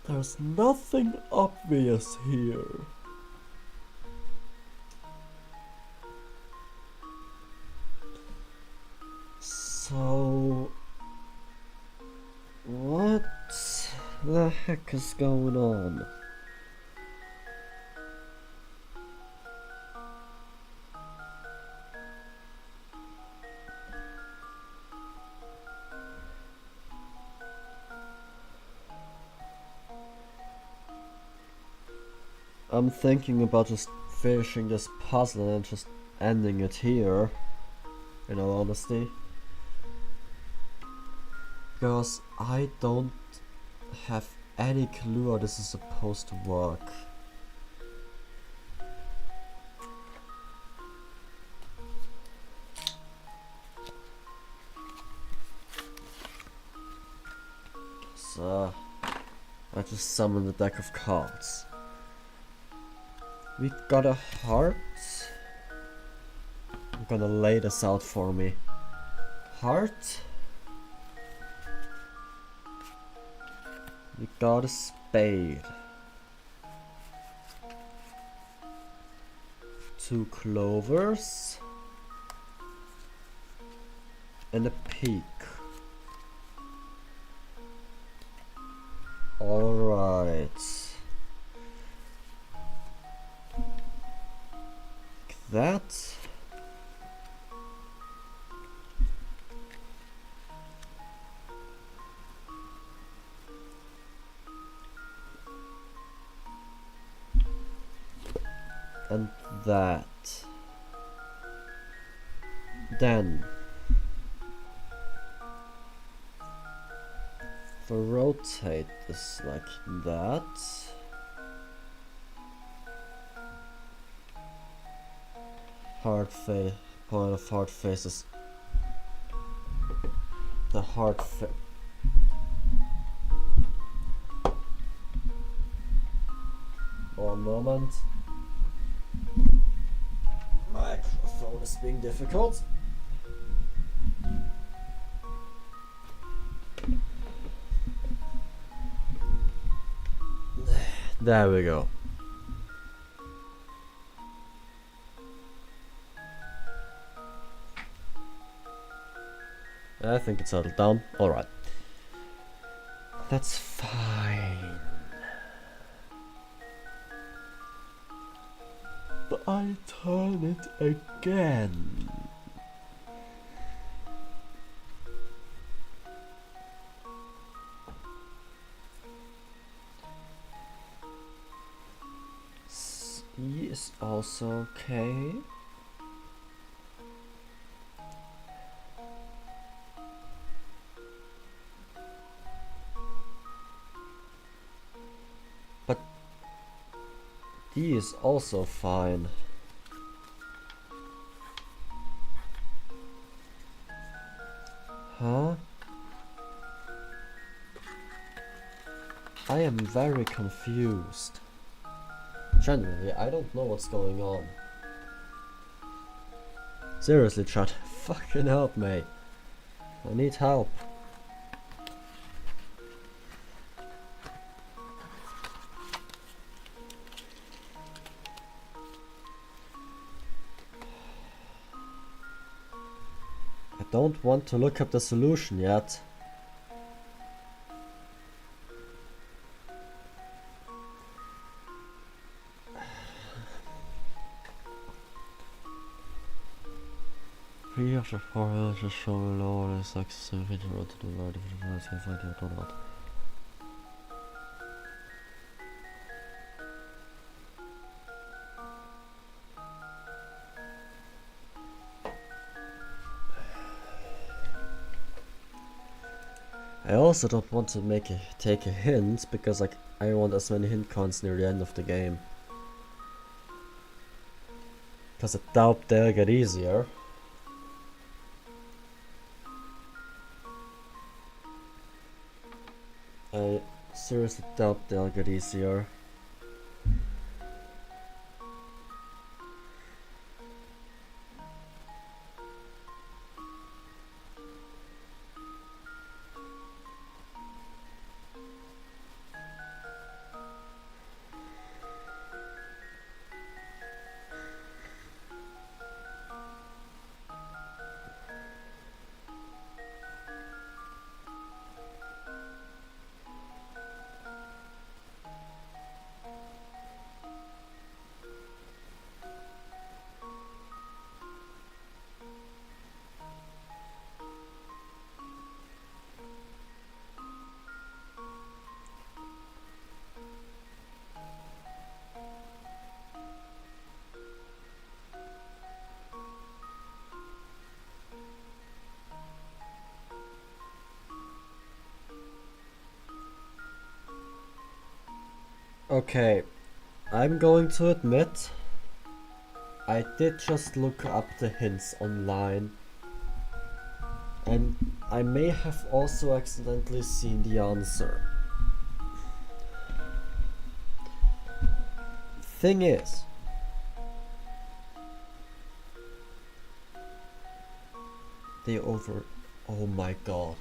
There's nothing obvious here. So, what the heck is going on? I'm thinking about just finishing this puzzle and just ending it here, in all honesty. Because I don't have any clue how this is supposed to work. So I just summon the deck of cards. We got a heart. I'm gonna lay this out for me. Heart. We got a spade. 2 clovers. And a peak. Alright. Like that. And that. Then if I rotate this like that, point of heart faces the heart one moment. Microphone is being difficult. There we go. I think it's settled down. Alright. That's fine. But I turn it again. C is also okay. But D is also fine. Huh? I am very confused. Genuinely, I don't know what's going on. Seriously, chat, fucking help me. I need help. I don't want to look up the solution yet. Three of the 4 villages show below the success of the road to the right of the village and find out or not. I also don't want to take a hint because like I want as many hint coins near the end of the game. Because I doubt they'll get easier. I seriously doubt they'll get easier. Okay, I'm going to admit I did just look up the hints online, and I may have also accidentally seen the answer. Thing is, oh my god.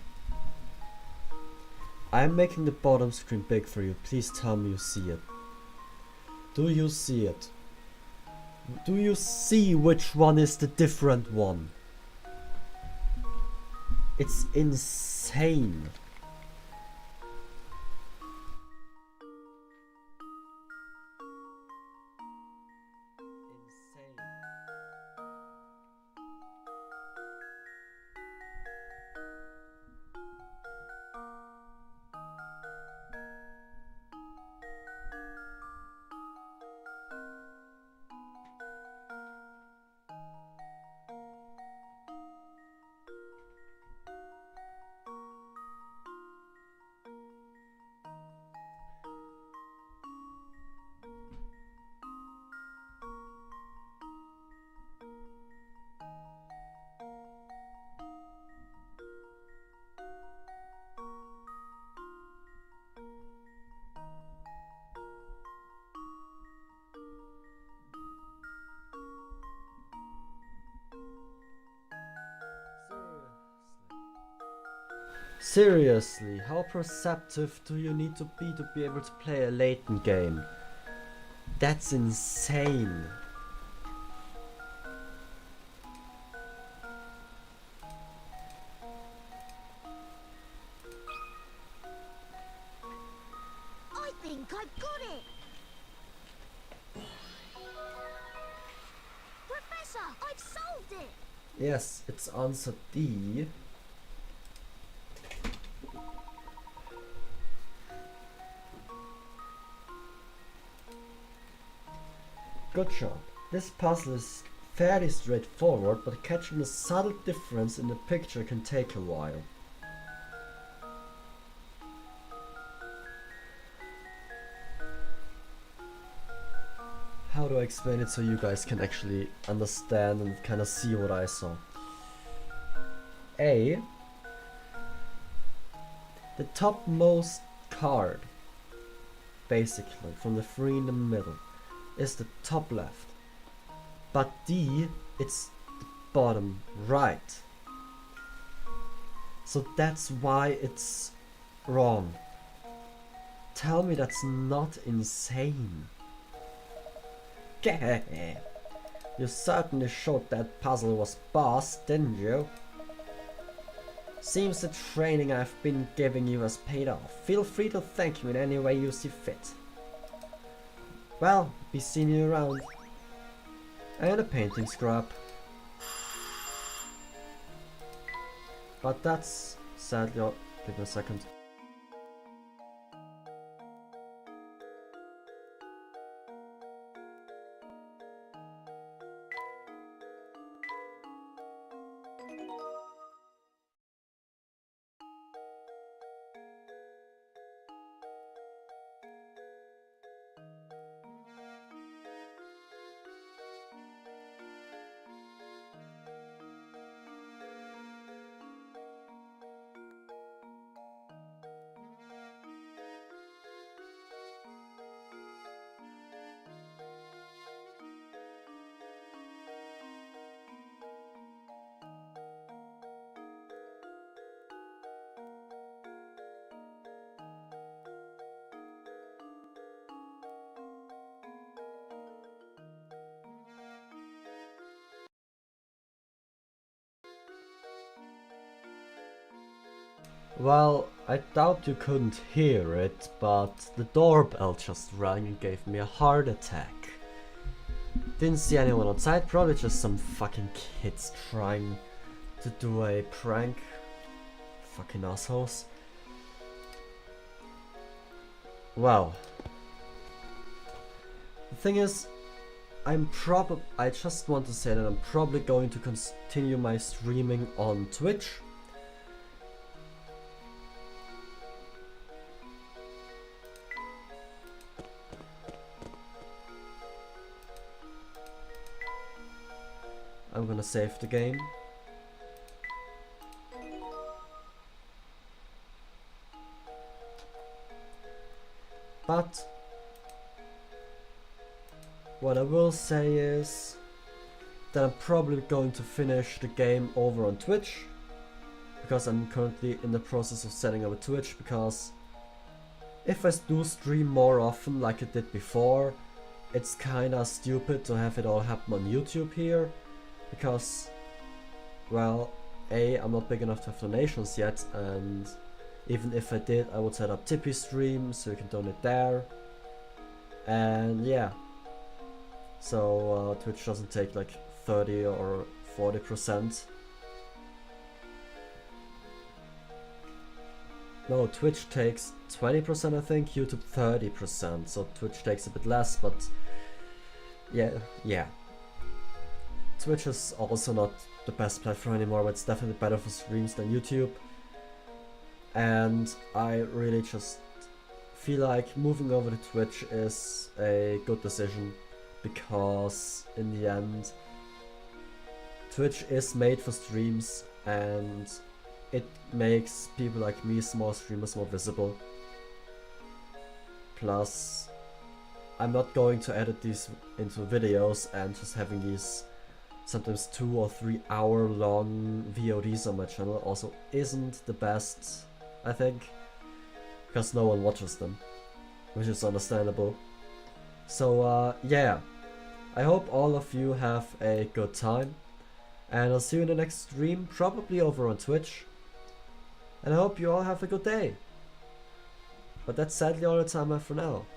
I'm making the bottom screen big for you, please tell me you see it. Do you see it? Do you see which one is the different one? It's insane. Insane. Seriously, how perceptive do you need to be able to play a Layton game? That's insane. I think I've got it! Professor, I've solved it! Yes, it's answer D. Good job. This puzzle is fairly straightforward, but catching the subtle difference in the picture can take a while. How do I explain it so you guys can actually understand and kind of see what I saw? A. The topmost card, basically, from the three in the middle, is the top left. But D, it's the bottom right. So that's why it's wrong. Tell me that's not insane. You certainly showed that puzzle was boss, didn't you? Seems the training I've been giving you has paid off. Feel free to thank me in any way you see fit. Well, be seeing you around. And a painting scrap. But that's sadly... Oh, give me a second. Well, I doubt you couldn't hear it, but the doorbell just rang and gave me a heart attack. Didn't see anyone outside, probably just some fucking kids trying to do a prank. Fucking assholes. Well, the thing is, I just want to say that I'm probably going to continue my streaming on Twitch. I'm gonna save the game. But what I will say is that I'm probably going to finish the game over on Twitch, because I'm currently in the process of setting up a Twitch, because if I do stream more often like I did before, it's kinda stupid to have it all happen on YouTube here, because, well, A, I'm not big enough to have donations yet, and even if I did, I would set up Tippy streams so you can donate there. And yeah, so Twitch doesn't take like 30 or 40%. No, Twitch takes 20%, I think, YouTube 30%, so Twitch takes a bit less, but yeah. Twitch is also not the best platform anymore, but it's definitely better for streams than YouTube. And I really just feel like moving over to Twitch is a good decision, because in the end, Twitch is made for streams and it makes people like me, small streamers, more visible. Plus, I'm not going to edit these into videos and just having these sometimes 2 or 3 hour long VODs on my channel also isn't the best, I think, because no one watches them, which is understandable. So yeah, I hope all of you have a good time, and I'll see you in the next stream, probably over on Twitch. And I hope you all have a good day. But that's sadly all the time I have for now.